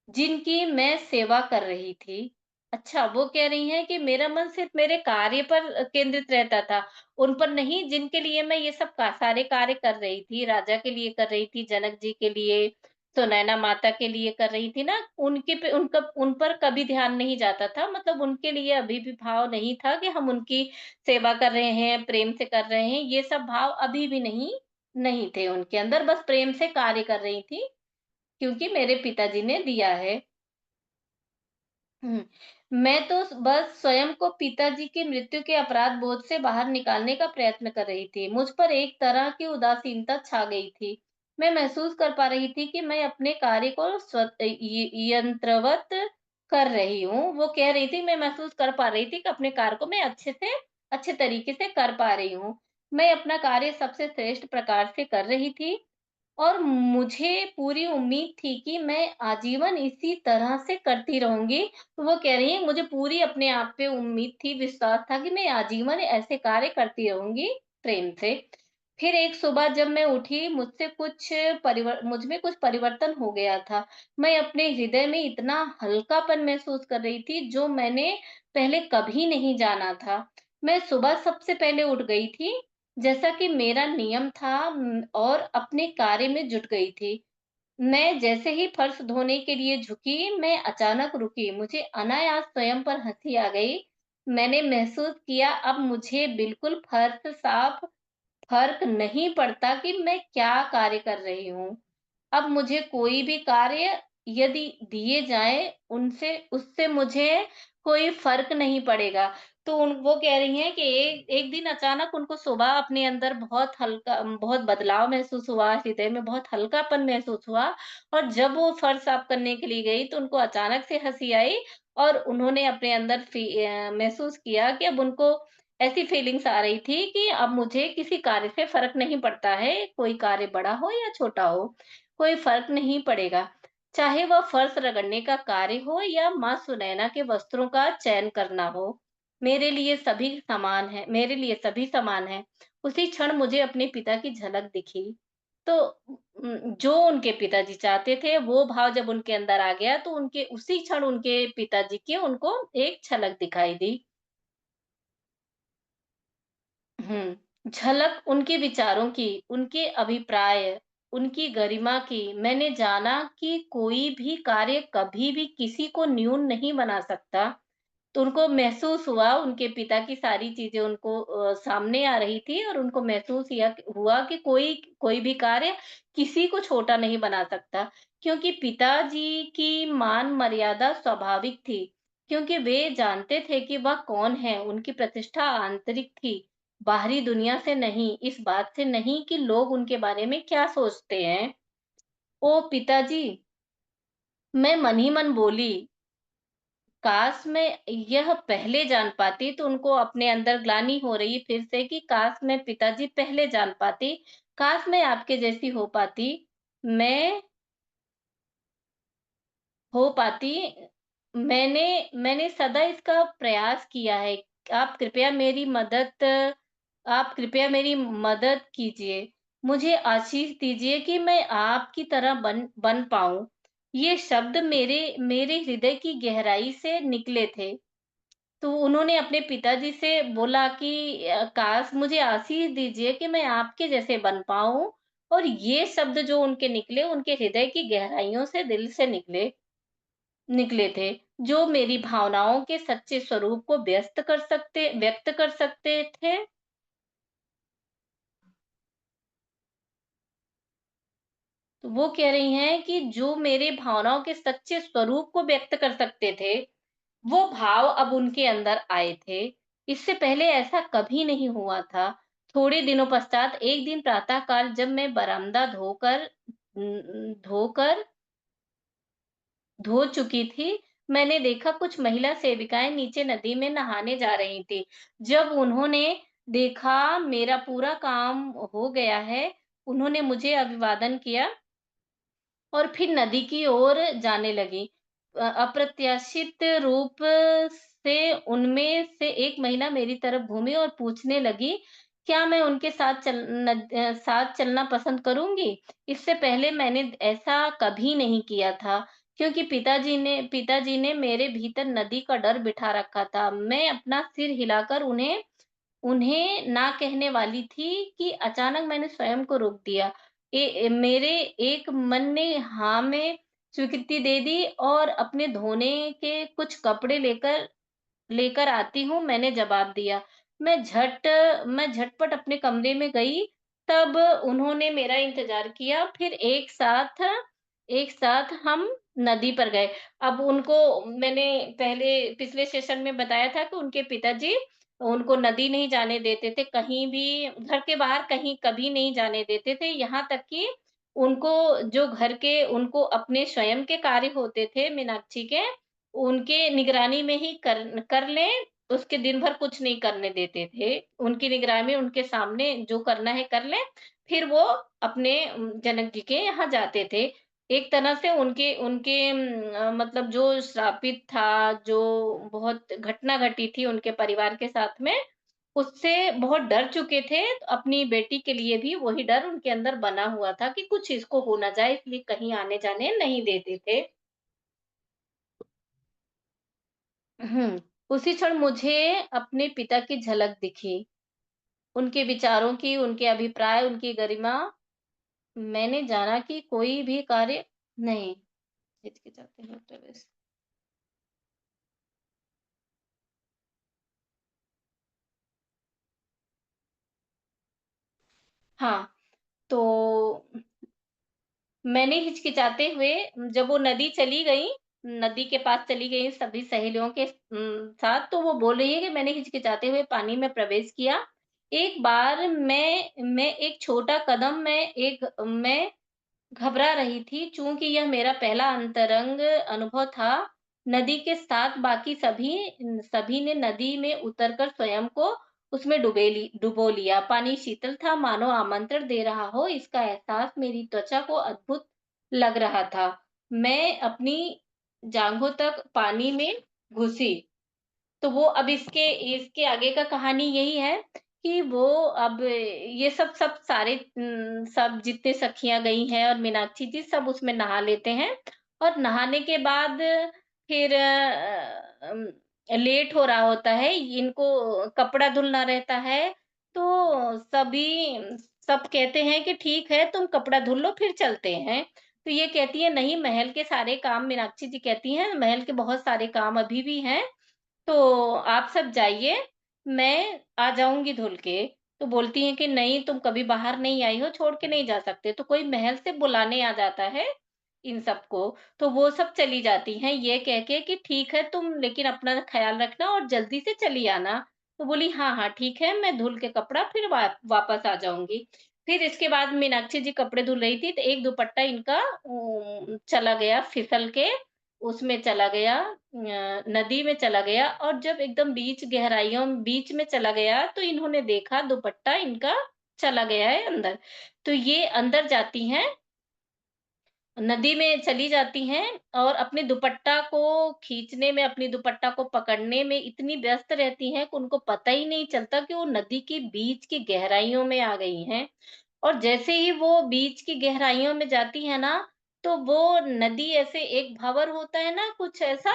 जिनकी मैं सेवा कर रही थी। अच्छा, वो कह रही हैं कि मेरा मन सिर्फ़ मेरे कार्य पर केंद्रित रहता था, उन पर नहीं जिनके लिए मैं ये सब का सारे कार्य कर रही थी। राजा के लिए कर रही थी, जनक जी के लिए, सुनैना माता के लिए कर रही थी ना, उनके पे उनका उन पर कभी ध्यान नहीं जाता था। मतलब उनके लिए अभी भी भाव नहीं था कि हम उनकी सेवा कर रहे हैं, प्रेम से कर रहे हैं, ये सब भाव अभी भी नहीं थे उनके अंदर, बस प्रेम से कार्य कर रही थी। क्योंकि मेरे पिताजी ने दिया है। हुँ। मैं तो बस स्वयं को पिताजी की मृत्यु के अपराध बोध से बाहर निकालने का प्रयत्न कर रही थी। मुझ पर एक तरह की उदासीनता छा गई थी। मैं महसूस कर पा रही थी कि मैं अपने कार्य को यंत्रवत कर रही हूँ। वो कह रही थी, मैं महसूस कर पा रही थी कि अपने कार्य को मैं अच्छे तरीके से कर पा रही हूँ। मैं अपना कार्य सबसे श्रेष्ठ प्रकार से कर रही थी। और मुझे पूरी उम्मीद थी कि मैं आजीवन इसी तरह से करती रहूँगी। तो वो कह रही हैं, मुझे पूरी अपने आप पे उम्मीद थी, विश्वास था कि मैं आजीवन ऐसे कार्य करती रहूँगी प्रेम से। फिर एक सुबह जब मैं उठी, मुझ में कुछ परिवर्तन हो गया था। मैं अपने हृदय में इतना हल्कापन महसूस कर रही थी, जो मैंने पहले कभी नहीं जाना था। मैं सुबह सबसे पहले उठ गई थी, जैसा कि मेरा नियम था, और अपने कार्य में जुट गई थी। मैं जैसे ही फर्श धोने के लिए झुकी, मैं अचानक रुकी। मुझे अनायास स्वयं पर हँसी आ गई। मैंने महसूस किया, अब मुझे बिल्कुल फ़र्क नहीं पड़ता कि मैं क्या कार्य कर रही हूँ। अब मुझे कोई भी कार्य यदि दिए जाएँ, उनसे उससे मुझे कोई फ़र्क नहीं पड़ेगा। तो वो कह रही हैं कि एक एक दिन अचानक उनको सुबह अपने अंदर बहुत बदलाव महसूस हुआ, हृदय में बहुत हल्कापन महसूस हुआ, और जब वो फर्श साफ करने के लिए गई, तो उनको अचानक से हँसी आई, और उन्होंने अपने अंदर महसूस किया कि अब उनको ऐसी फीलिंग्स आ रही थी कि अब मुझे किसी कार्य से फ़र्क नहीं पड़ता है, कोई कार्य बड़ा हो या छोटा हो, कोई फ़र्क नहीं पड़ेगा। चाहे वह फर्श रगड़ने का कार्य हो या माँ सुनैना के वस्त्रों का चयन करना हो, मेरे लिए सभी समान हैं। उसी क्षण मुझे अपने पिता की झलक दिखी। तो जो उनके पिताजी चाहते थे, वो भाव जब उनके अंदर आ गया, तो उनके उसी क्षण उनके पिताजी की उनको एक झलक दिखाई दी। झलक उनके विचारों की, उनके अभिप्राय, उनकी गरिमा की। मैंने जाना कि कोई भी कार्य कभी भी किसी को न्यून नहीं बना सकता। तो उनको महसूस हुआ, उनके पिता की सारी चीज़ें उनको सामने आ रही थी, और उनको महसूस हुआ कि कोई कोई भी कार्य किसी को छोटा नहीं बना सकता। क्योंकि पिताजी की मान-मर्यादा स्वाभाविक थी, क्योंकि वे जानते थे कि वह कौन है, उनकी प्रतिष्ठा आंतरिक थी, बाहरी दुनिया से नहीं, इस बात से नहीं कि लोग उनके बारे में क्या सोचते हैं। ओह पिताजी! मैं मन ही मन बोली, काश मैं यह पहले जान पाती। तो उनको अपने अंदर ग्लानि हो रही फिर से कि काश मैं पिताजी पहले जान पाती, काश मैं आपके जैसी मैं हो पाती। मैंने मैंने सदा इसका प्रयास किया है। आप कृपया मेरी मदद आप कृपया मेरी मदद कीजिए। मुझे आशीष दीजिए कि मैं आपकी तरह बन पाऊँ। ये शब्द मेरे मेरे हृदय की गहराई से निकले थे। तो उन्होंने अपने पिताजी से बोला कि काश मुझे आशीष दीजिए कि मैं आपके जैसे बन पाऊँ, और ये शब्द जो उनके निकले, उनके हृदय की गहराइयों से, दिल से निकले थे, जो मेरी भावनाओं के सच्चे स्वरूप को व्यक्त कर सकते थे। तो वो कह रही हैं कि जो मेरे भावनाओं के सच्चे स्वरूप को व्यक्त कर सकते थे, वो भाव अब उनके अंदर आए थे। इससे पहले ऐसा कभी नहीं हुआ था। थोड़े दिनों पश्चात एक दिन प्रातः काल जब मैं बरामदा धोकर धो चुकी थी, मैंने देखा कुछ महिला सेविकाएँ नीचे नदी में नहाने जा रही थी। जब उन्होंने देखा मेरा पूरा काम हो गया है, उन्होंने मुझे अभिवादन किया और फिर नदी की ओर जाने लगी। अप्रत्याशित रूप से उनमें से एक महिला मेरी तरफ घूमी और पूछने लगी, "क्या मैं उनके साथ चलना पसंद करूँगी?" इससे पहले मैंने ऐसा कभी नहीं किया था, क्योंकि पिताजी ने मेरे भीतर नदी का डर बिठा रखा था। मैं अपना सिर हिलाकर उन्हें उन्हें ना कहने वाली थी कि अचानक मैंने स्वयं को रोक दिया। मेरे एक मन ने हाँ में स्वीकृति दे दी और अपने धोने के कुछ कपड़े लेकर लेकर आती हूँ, मैंने जवाब दिया। मैं झटपट अपने कमरे में गई, तब उन्होंने मेरा इंतज़ार किया, फिर एक साथ हम नदी पर गए। अब उनको मैंने पहले पिछले सेशन में बताया था कि उनके पिताजी उनको नदी नहीं जाने देते थे, कहीं भी घर के बाहर कहीं कभी नहीं जाने देते थे, यहाँ तक कि उनको जो घर के उनको अपने स्वयं के कार्य होते थे मीनाक्षी के, उनके निगरानी में ही कर कर लें, उसके दिन भर कुछ नहीं करने देते थे। उनकी निगरानी में उनके सामने जो करना है कर लें, फिर वो अपने जनक जी के यहाँ जाते थे। एक तरह से उनके उनके मतलब जो श्रापित था, जो बहुत घटना घटी थी उनके परिवार के साथ में, उससे बहुत डर चुके थे। तो अपनी बेटी के लिए भी वही डर उनके अंदर बना हुआ था कि कुछ इसको हो ना जाए, इसलिए कहीं आने-जाने नहीं देते थे। उसी क्षण मुझे अपने पिता की झलक दिखी, उनके विचारों की, उनके अभिप्राय, उनकी गरिमा। मैंने जाना कि कोई भी कार्य नहीं, हिचकिचाते हुए प्रवेश। हाँ, तो मैंने हिचकिचाते हुए जब वो नदी चली गई, नदी के पास चली गई सभी सहेलियों के साथ, तो वो बोल रही है कि मैंने हिचकिचाते हुए पानी में प्रवेश किया। एक बार मैं एक छोटा कदम मैं घबरा रही थी, चूँकि यह मेरा पहला अंतरंग अनुभव था। नदी के साथ बाकी सभी ने नदी में उतरकर स्वयं को उसमें डुबो लिया। पानी शीतल था, मानो आमंत्रण दे रहा हो, इसका एहसास मेरी त्वचा को अद्भुत लग रहा था। मैं अपनी जांघों तक पानी में घुसी। तो वो अब इसके इसके आगे का कहानी यही है कि वो अब ये सब सारे सब जितने सखियाँ गई हैं और मीनाक्षी जी सब उसमें नहा लेते हैं और नहाने के बाद फिर लेट हो रहा होता है, इनको कपड़ा धुलना रहता है, तो सब कहते हैं कि ठीक है तुम कपड़ा धुल लो फिर चलते हैं। तो ये कहती है नहीं महल के सारे काम मीनाक्षी जी कहती हैं महल के बहुत सारे काम अभी भी हैं तो आप सब जाइए, मैं आ जाऊँगी धुल के। तो बोलती हैं कि नहीं तुम कभी बाहर नहीं आई हो, छोड़ के नहीं जा सकते। तो कोई महल से बुलाने आ जाता है इन सबको, तो वो सब चली जाती हैं ये कह के कि ठीक है तुम लेकिन अपना ख़्याल रखना और जल्दी से चली आना। तो बोली हाँ, हाँ ठीक है मैं धुल के कपड़ा फिर वापस आ जाऊँगी। फिर इसके बाद मीनाक्षी जी कपड़े धुल रही थी तो एक दुपट्टा इनका चला गया फिसल के उसमें चला गया नदी में चला गया और जब एकदम बीच में चला गया तो इन्होंने देखा दुपट्टा इनका चला गया है अंदर। तो ये अंदर जाती हैं, नदी में चली जाती हैं और अपने दुपट्टा को खींचने में, अपनी दुपट्टा को पकड़ने में इतनी व्यस्त रहती हैं कि उनको पता ही नहीं चलता कि वो नदी के बीच की गहराइयों में आ गई हैं। और जैसे ही वो बीच की गहराइयों में जाती है ना, तो वो नदी ऐसे एक भंवर होता है ना कुछ ऐसा,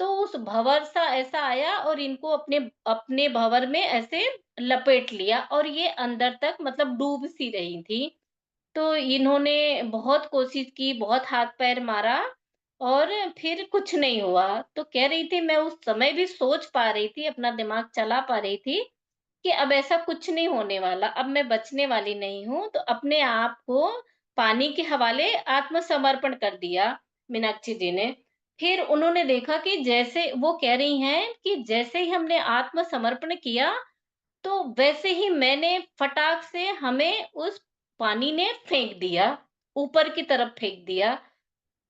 तो उस भंवर सा ऐसा आया और इनको अपने अपने भंवर में ऐसे लपेट लिया और ये अंदर तक मतलब डूब सी रही थी। तो इन्होंने बहुत कोशिश की, बहुत हाथ-पैर मारा और फिर कुछ नहीं हुआ। तो कह रही थी मैं उस समय भी सोच पा रही थी, अपना दिमाग चला पा रही थी कि अब ऐसा कुछ नहीं होने वाला, अब मैं बचने वाली नहीं हूँ, तो अपने आप को पानी के हवाले आत्मसमर्पण कर दिया मीनाक्षी जी ने। फिर उन्होंने देखा कि जैसे वो कह रही हैं कि जैसे ही हमने आत्मसमर्पण किया, तो वैसे ही मैंने फटाक से हमें उस पानी ने फेंक दिया, ऊपर की तरफ फेंक दिया।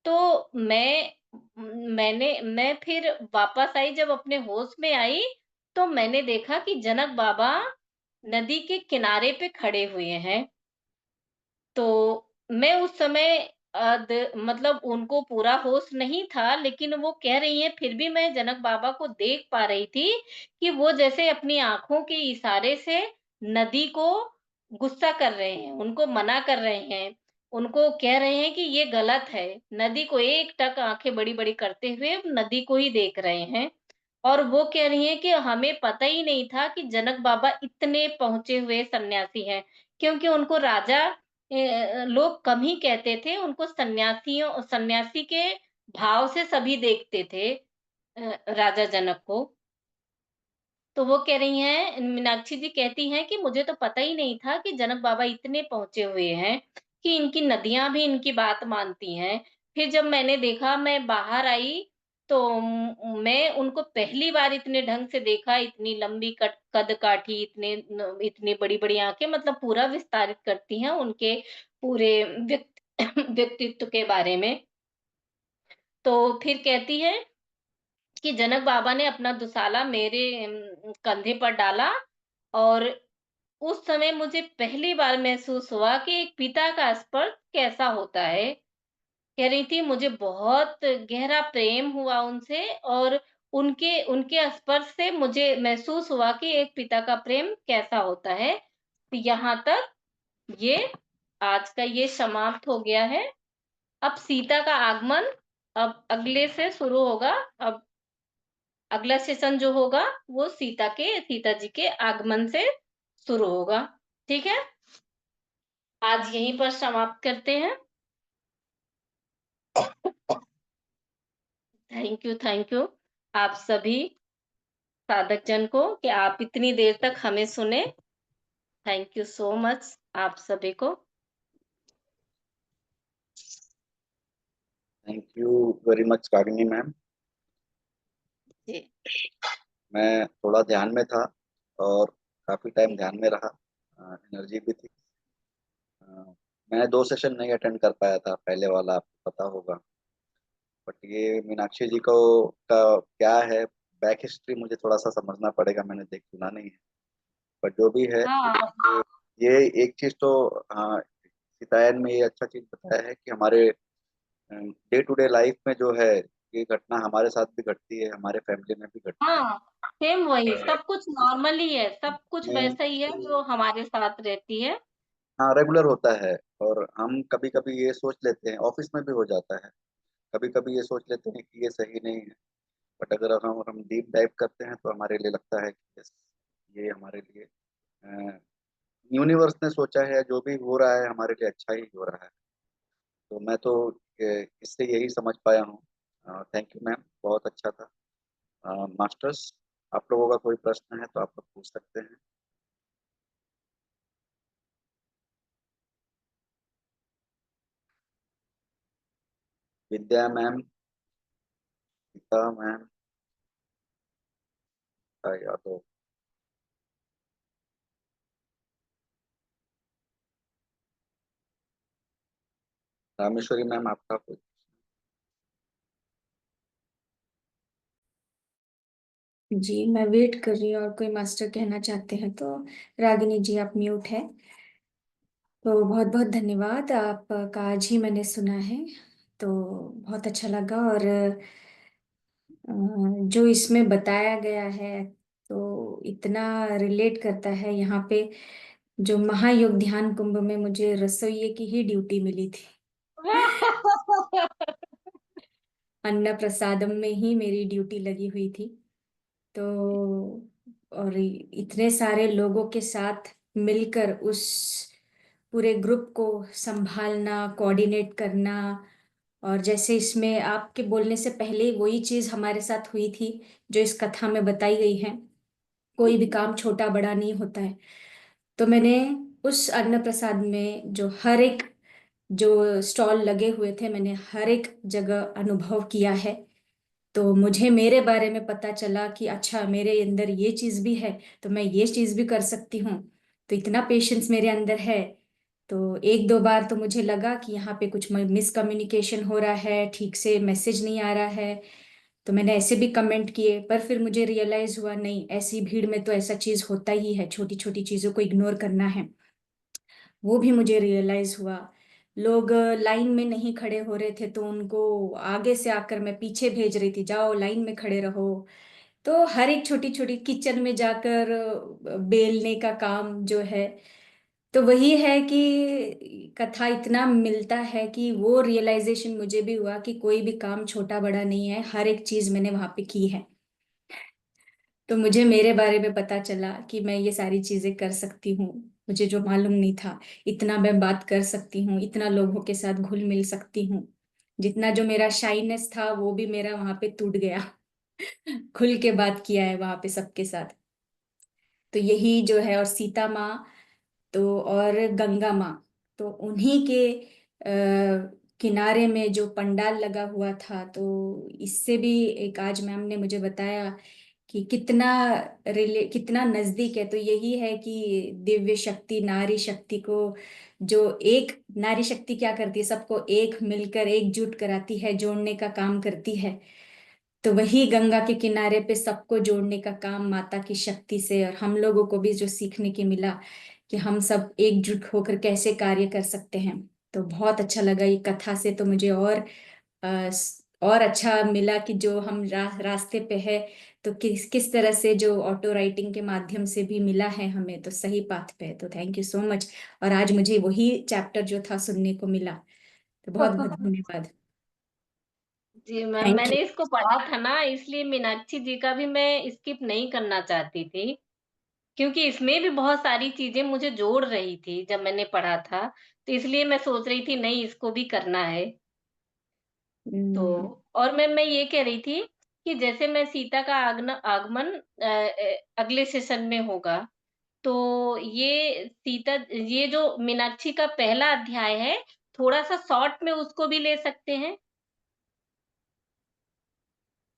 तो मैं मैं फिर वापस आई, जब अपने होश में आई, तो मैंने देखा कि जनक बाबा नदी के किनारे पे खड़े हुए हैं। तो मैं उस समय मतलब उनको पूरा होश नहीं था, लेकिन वो कह रही हैं, फिर भी मैं जनक बाबा को देख पा रही थी कि वो जैसे अपनी आँखों के इशारे से नदी को गुस्सा कर रहे हैं, उनको मना कर रहे हैं। उनको कह रहे हैं कि ये गलत है। नदी को एकटक आँखें बड़ी-बड़ी करते हुए नदी को ही देख रहे हैं। और वो कह रही हैं कि हमें पता ही नहीं था कि जनक बाबा इतने पहुँचे हुए सन्यासी हैं, क्योंकि उनको राजा लोग कम ही कहते थे, उनको सन्यासी के भाव से सभी देखते थे, राजा जनक को। तो वो कह रही हैं, मीनाक्षी जी कहती हैं कि मुझे तो पता ही नहीं था कि जनक बाबा इतने पहुँचे हुए हैं, कि इनकी नदियाँ भी इनकी बात मानती हैं। फिर जब मैंने देखा, मैं बाहर आई, तो मैं उनको पहली बार इतने ढंग से देखा, इतनी लंबी कद-काठी, इतनी बड़ी-बड़ी आँखें, मतलब पूरा विस्तारित करती हैं उनके पूरे व्यक्तित्व के बारे में। तो फिर कहती है कि जनक बाबा ने अपना दुसाला मेरे कंधे पर डाला, और उस समय मुझे पहली बार महसूस हुआ कि एक पिता का स्पर्श कैसा होता है। कह रही थी, मुझे बहुत गहरा प्रेम हुआ उनसे, और उनके उनके स्पर्श से मुझे महसूस हुआ कि एक पिता का प्रेम कैसा होता है। तो यहाँ तक ये आज का ये समाप्त हो गया है। अब सीता का आगमन अब अगले से शुरू होगा। अब अगला सेशन जो होगा वो सीता जी के आगमन से शुरू होगा। ठीक है? आज यहीं पर समाप्त करते हैं। थैंक यू आप सभी साधक जन को कि आप इतनी देर तक हमें सुने। थैंक यू सो मच आप सभी को। Thank you very much Kagini ma'am. जी। मैं थोड़ा ध्यान में था और काफी टाइम ध्यान में रहा, एनर्जी भी थी। अ, मैं 2 सेशन नहीं अटेंड कर पाया था, पहले वाला आपको पता होगा। बट ये मीनाक्षी जी को का क्या है, बैक हिस्ट्री मुझे थोड़ा सा समझना पड़ेगा, मैंने देख सुना नहीं है। बट जो भी है, हाँ, ये एक चीज तो हाँ, सीतायन में ये अच्छा चीज बताया है कि हमारे डे टू डे लाइफ में जो है, ये घटना हमारे साथ भी घटती है, हमारे फैमिली में भी घटती हाँ, सेम वही, है। सब कुछ नॉर्मल ही है, सब कुछ में वैसा ही है जो हमारे साथ रहती है। हाँ रेगुलर होता है। और हम कभी कभी ये सोच लेते हैं, ऑफिस में भी हो जाता है, कभी कभी ये सोच लेते हैं कि ये सही नहीं है। बट अगर हम डीप डाइव करते हैं तो हमारे लिए लगता है कि yes, ये हमारे लिए यूनिवर्स ने सोचा है, जो भी हो रहा है हमारे लिए अच्छा ही हो रहा है। तो मैं तो इससे यही समझ पाया हूँ। थैंक यू मैम, बहुत अच्छा था। मास्टर्स, आप लोगों का कोई प्रश्न है तो आप लोग पूछ सकते हैं। Vidya ma'am, Geeta ma'am, Yadav, Rameshwari ma'am, आपका कोई? जी मैं वेट कर रही हूँ, और कोई मास्टर कहना चाहते हैं तो। रागिनी जी आप म्यूट है। तो बहुत बहुत धन्यवाद, आपका आज ही मैंने सुना है, तो बहुत अच्छा लगा। और जो इसमें बताया गया है तो इतना रिलेट करता है यहाँ पे। जो महायोग ध्यान कुंभ में मुझे रसोइये की ही ड्यूटी मिली थी, अन्न प्रसादम में ही मेरी ड्यूटी लगी हुई थी। तो और इतने सारे लोगों के साथ मिलकर उस पूरे ग्रुप को संभालना, कोऑर्डिनेट करना। और जैसे इसमें आपके बोलने से पहले वही चीज हमारे साथ हुई थी जो इस कथा में बताई गई है। कोई भी काम छोटा बड़ा नहीं होता है। तो मैंने उस अन्न प्रसाद में जो हर एक जो स्टॉल लगे हुए थे, मैंने हर एक जगह अनुभव किया है। तो मुझे मेरे बारे में पता चला कि अच्छा मेरे अंदर ये चीज भी है, तो मैं ये चीज भी कर सकती हूँ। तो इतना पेशेंस मेरे अंदर है तो एक दो बार तो मुझे लगा कि यहाँ पे कुछ मिसकम्युनिकेशन हो रहा है, ठीक से मैसेज नहीं आ रहा है, तो मैंने ऐसे भी कमेंट किए। पर फिर मुझे रियलाइज हुआ, नहीं, ऐसी भीड़ में तो ऐसा चीज होता ही है, छोटी छोटी चीजों को इग्नोर करना है। वो भी मुझे रियलाइज हुआ। लोग लाइन में नहीं खड़े हो रहे थे तो उनको आगे से आकर मैं पीछे भेज रही थी, जाओ लाइन में खड़े रहो। तो हर एक छोटी छोटी किचन में जाकर बेलने का काम जो है, तो वही है कि कथा इतना मिलता है कि वो रियलाइजेशन मुझे भी हुआ कि कोई भी काम छोटा बड़ा नहीं है, हर एक चीज मैंने वहां पे की है। तो मुझे मेरे बारे में पता चला कि मैं ये सारी चीजें कर सकती हूँ, मुझे जो मालूम नहीं था। इतना मैं बात कर सकती हूँ, इतना लोगों के साथ घुल मिल सकती हूँ। जितना जो मेरा शाइनेस था वो भी मेरा वहां पे टूट गया। खुल के बात किया है वहां पे सबके साथ। तो यही जो है, और सीता माँ तो और गंगा माँ, तो उन्हीं के किनारे में जो पंडाल लगा हुआ था, तो इससे भी एक आज मैम ने मुझे बताया कि कितना नजदीक है। तो यही है कि दिव्य शक्ति, नारी शक्ति को, जो एक नारी शक्ति क्या करती है, सबको एक मिलकर एकजुट कराती है, जोड़ने का काम करती है। तो वही गंगा के किनारे पे सबको जोड़ने का काम माता की शक्ति से, और हम लोगों को भी जो सीखने की मिला कि हम सब एकजुट होकर कैसे कार्य कर सकते हैं। तो बहुत अच्छा लगा ये कथा से। तो मुझे और अच्छा मिला कि जो हम रास्ते पे है, तो किस किस तरह से जो ऑटो राइटिंग के माध्यम से भी मिला है हमें, तो सही पाथ पे है। तो थैंक यू सो मच। और आज मुझे वही चैप्टर जो था सुनने को मिला, तो बहुत बहुत धन्यवाद। जी मैम, थैंक मैंने यू। इसको पढ़ा था ना, इसलिए मीनाक्षी जी का भी मैं स्किप नहीं करना चाहती थी, क्योंकि इसमें भी बहुत सारी चीजें मुझे जोड़ रही थी जब मैंने पढ़ा था, तो इसलिए मैं सोच रही थी नहीं, इसको भी करना है। तो और मैं ये कह रही थी कि जैसे मैं सीता का आगमन अगले सेशन में होगा, तो ये जो मीनाक्षी का पहला अध्याय है, थोड़ा सा शॉर्ट में उसको भी ले सकते हैं।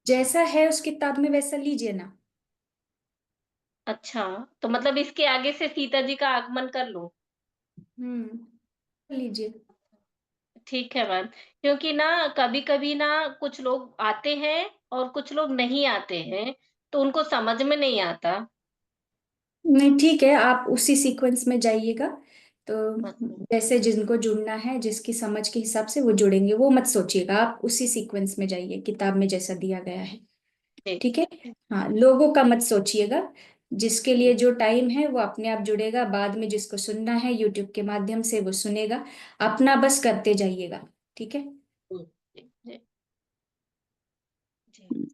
जैसा है उस किताब में वैसा लीजिए ना। अच्छा, तो मतलब इसके आगे से सीता जी का आगमन कर लूं? लीजिए। ठीक है मैम, क्योंकि ना कभी-कभी ना कुछ लोग आते हैं और कुछ लोग नहीं आते हैं, तो उनको समझ में नहीं आता। नहीं, ठीक है, आप उसी सीक्वेंस में जाइएगा। तो अच्छा, जैसे जिनको जुड़ना है, जिसकी समझ के हिसाब से वो जुड़ेंगे, वो मत सोचिएगा, आप उसी सीक्वेंस में जाइए किताब में जैसा दिया गया है। ठीक, ठीक है। हाँ, लोगों का मत सोचिएगा। जिसके लिए जो टाइम है वो अपने आप जुड़ेगा, बाद में जिसको सुनना है यूट्यूब के माध्यम से वो सुनेगा। अपना बस करते जाइएगा। ठीक है। जी, जी, जी,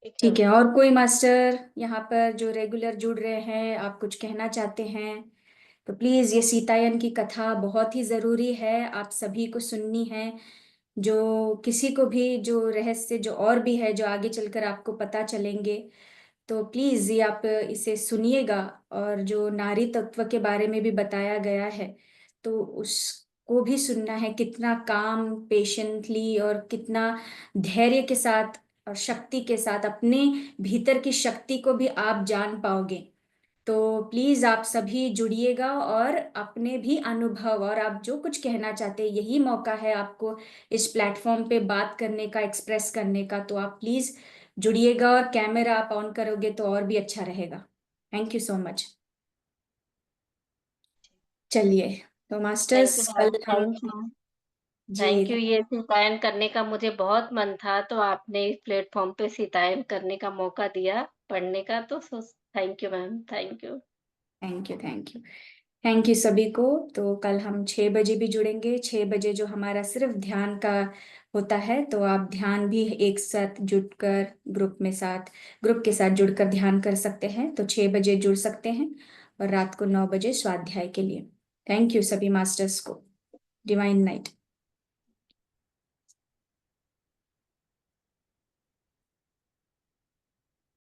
ठीक है ठीक है। और कोई मास्टर यहाँ पर जो रेगुलर जुड़ रहे हैं, आप कुछ कहना चाहते हैं तो प्लीज, ये सीतायन की कथा बहुत ही जरूरी है, आप सभी को सुननी है। जो किसी को भी जो रहस्य जो और भी है जो आगे चलकर आपको पता चलेंगे, तो प्लीज ये आप इसे सुनिएगा। और जो नारी तत्व के बारे में भी बताया गया है, तो उसको भी सुनना है, कितना काम पेशेंटली और कितना धैर्य के साथ और शक्ति के साथ अपने भीतर की शक्ति को भी आप जान पाओगे। तो प्लीज आप सभी जुड़िएगा, और अपने भी अनुभव और आप जो कुछ कहना चाहते हैं, यही मौका है आपको इस प्लेटफॉर्म पे बात करने का, एक्सप्रेस करने का। तो आप प्लीज जुड़िएगा, और कैमरा आप ऑन करोगे तो और भी अच्छा रहेगा। Thank you so much. चलिए, तो थैंक यू मास्टर्स मैम, कल हम, थैंक यू। थैंक यू, जी, ये सितायन करने का मुझे बहुत मन था, तो आपने इस प्लेटफ़ॉर्म पे सितायन करने का मौका दिया, पढ़ने का, तो thank you ma'am, thank you. Thank you, thank you. Thank you सभी को। तो कल हम 6 बजे भी जुड़ेंगे। 6 बजे जो हमारा सिर्फ ध्यान का होता है, तो आप ध्यान भी एक साथ जुड़कर ग्रुप के साथ जुड़कर ध्यान कर सकते हैं। तो 6 बजे जुड़ सकते हैं, और रात को 9 बजे स्वाध्याय के लिए। थैंक यू सभी मास्टर्स को। Divine night.